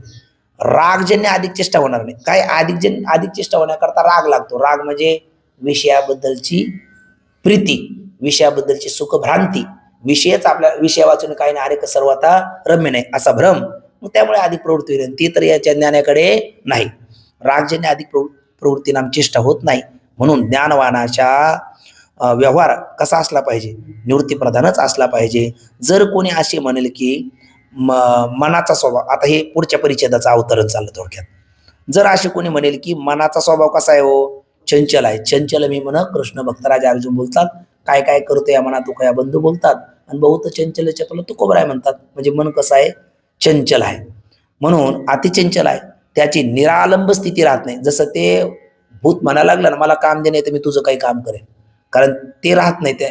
रागजन्य अधिक चेष्टा होणार नाही. काय अधिक चेष्टा होण्याकरता राग लागतो. राग म्हणजे विषयाबद्दलची प्रीती, विषयाबद्दलची सुखभ्रांती, विषयच आपल्या विषय वाचून काही नाही, अरे सर्व आता रम्य नाही असा भ्रम. मग त्यामुळे अधिक प्रवृत्ती होईल, ती तर याच्या ज्ञानाकडे नाही. रागजन्य अधिक प्रवृत्ती नाम चेष्टा होत नाही. म्हणून ज्ञानवानाच्या व्यवहार कसा असला पाहिजे? निवृत्ती प्रधानच असला पाहिजे. जर कोणी असे म्हणेल की मनाचा स्वभाव, आता हे पुढच्या परिच्छेदाचं अवतरण चाललं थोडक्यात. जर असे कोणी म्हणेल की मनाचा स्वभाव कसा आहे हो? चंचल आहे. चंचल मी म्हण कृष्ण भक्तराज अर्जुन बोलतात, काय काय करतो या मना तुका या बंधू बोलतात, आणि बहुत चंचल चपल तुकोबराय म्हणतात. म्हणजे मन कसं आहे? चंचल आहे. म्हणून अतिचंचल आहे, त्याची निरालंब स्थिती राहत नाही. जसं ते भूत म्हणायला लागलं ना मला काम दे नाही तर मी तुझं काही काम करेन, कारण ते राहत नाही त्या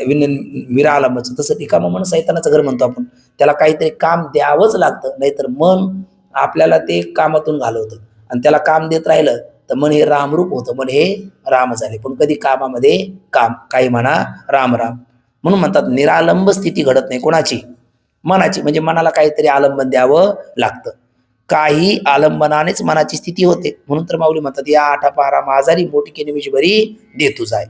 विरालंबच. तसं रिकामं मन सैतानाचं घर म्हणतो आपण, त्याला काहीतरी काम द्यावंच लागतं, नाहीतर मन आपल्याला ते कामातून घालवतं. आणि त्याला काम देत राहिलं तर मन हे रामरूप होतं, मन हे राम झाले. पण कधी कामामध्ये काम, काही म्हणा राम राम. म्हणून म्हणतात निरालंब स्थिती घडत नाही. कोणाची? मनाची. म्हणजे मनाला काहीतरी आलंबन द्यावं लागतं. काही आलंबनानेच मनाची स्थिती होते. म्हणून तर माऊली म्हणतात या आठापारा माझारी मोठी निमिष बरी दे तुझाय.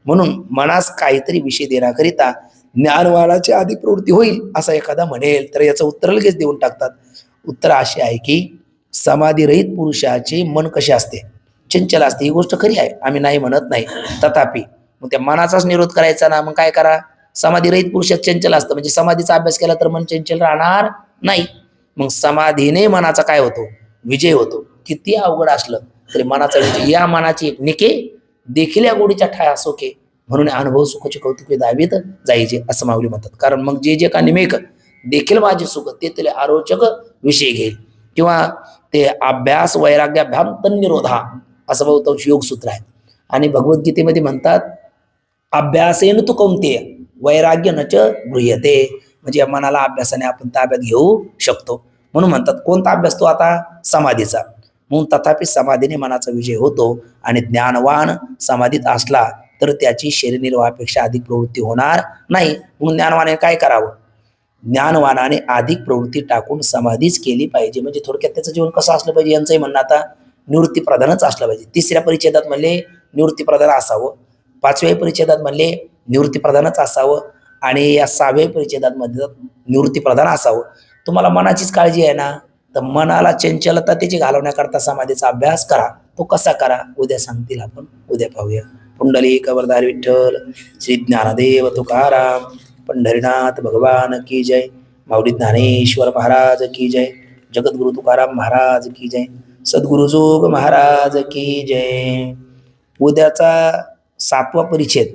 म्हणून मनास काहीतरी विषय देण्याकरिता ज्ञानवानाची अधिक प्रवृत्ती होईल असा एखादा म्हणेल तर याचं उत्तर लगेच देऊन टाकतात. उत्तर असे आहे की समाधीरहित पुरुषाचे मन कसे असते? चंचल असते. ही गोष्ट खरी आहे, आम्ही नाही म्हणत नाही. तथापि मग त्या मनाचाच निरोध करायचा ना. मग काय करा? समाधीरहित पुरुषात चंचल असतं म्हणजे समाधीचा अभ्यास केला तर मन चंचल राहणार नाही. मग समाधीने मनाचा काय होतो? विजय होतो. किती अवघड असलं तरी मनाचा विजय. या मनाची एक निके देखील या गोडीच्या ठाया सोके, म्हणून अनुभव सुखाचे कौतुके दावीत जायचे असं माऊली म्हणतात. कारण मग जे का निमेक देखील माझे सुख ते तिला आरोचक विषय घेईल. किंवा ते अभ्यास वैराग्याभ्याम तन्निरोधा असं बहुतांश योगसूत्र आहे. आणि भगवद्गीतेमध्ये म्हणतात अभ्यासेन तू कौंतेय वैराग्य नच गृह्यते. म्हणजे या मनाला अभ्यासाने आपण ताब्यात घेऊ शकतो. म्हणून म्हणतात कोणता अभ्यास तो? आता समाधीचा. म्हणून तथापि समाधीने मनाचा विजय होतो आणि ज्ञानवान समाधीत असला तर त्याची शरीर निर्वाहापेक्षा अधिक प्रवृत्ती होणार नाही. म्हणून ज्ञानवाने काय करावं? ज्ञानवानाने अधिक प्रवृत्ती टाकून समाधीच केली पाहिजे. म्हणजे थोडक्यात त्याचं जीवन कसं असलं पाहिजे यांचंही म्हणणं आता निवृत्ती प्रधानच असलं पाहिजे. तिसऱ्या परिच्छेदात म्हणले निवृत्ती प्रधान असावं, पाचव्या परिच्छेदात म्हणले निवृत्ती प्रधानच असावं, आणि या सहाव्या परिच्छेदात मध्ये निवृत्ती प्रधान असावं. तुम्हाला मनाचीच काळजी आहे ना, तर मनाला चंचलता त्याची घालवण्याकरता समाधीचा अभ्यास करा. तो कसा करा उद्या सांगतील, आपण उद्या पाहूया. पुंडलिक वरदारी विठ्ठल, श्री ज्ञानदेव तुकाराम, पंढरीनाथ भगवान की जय, माऊली ज्ञानेश्वर महाराज की जय, जगद्गुरु तुकाराम महाराज की जय, सद्गुरुजोग महाराज की जय. उद्याचा 7वा परिच्छेद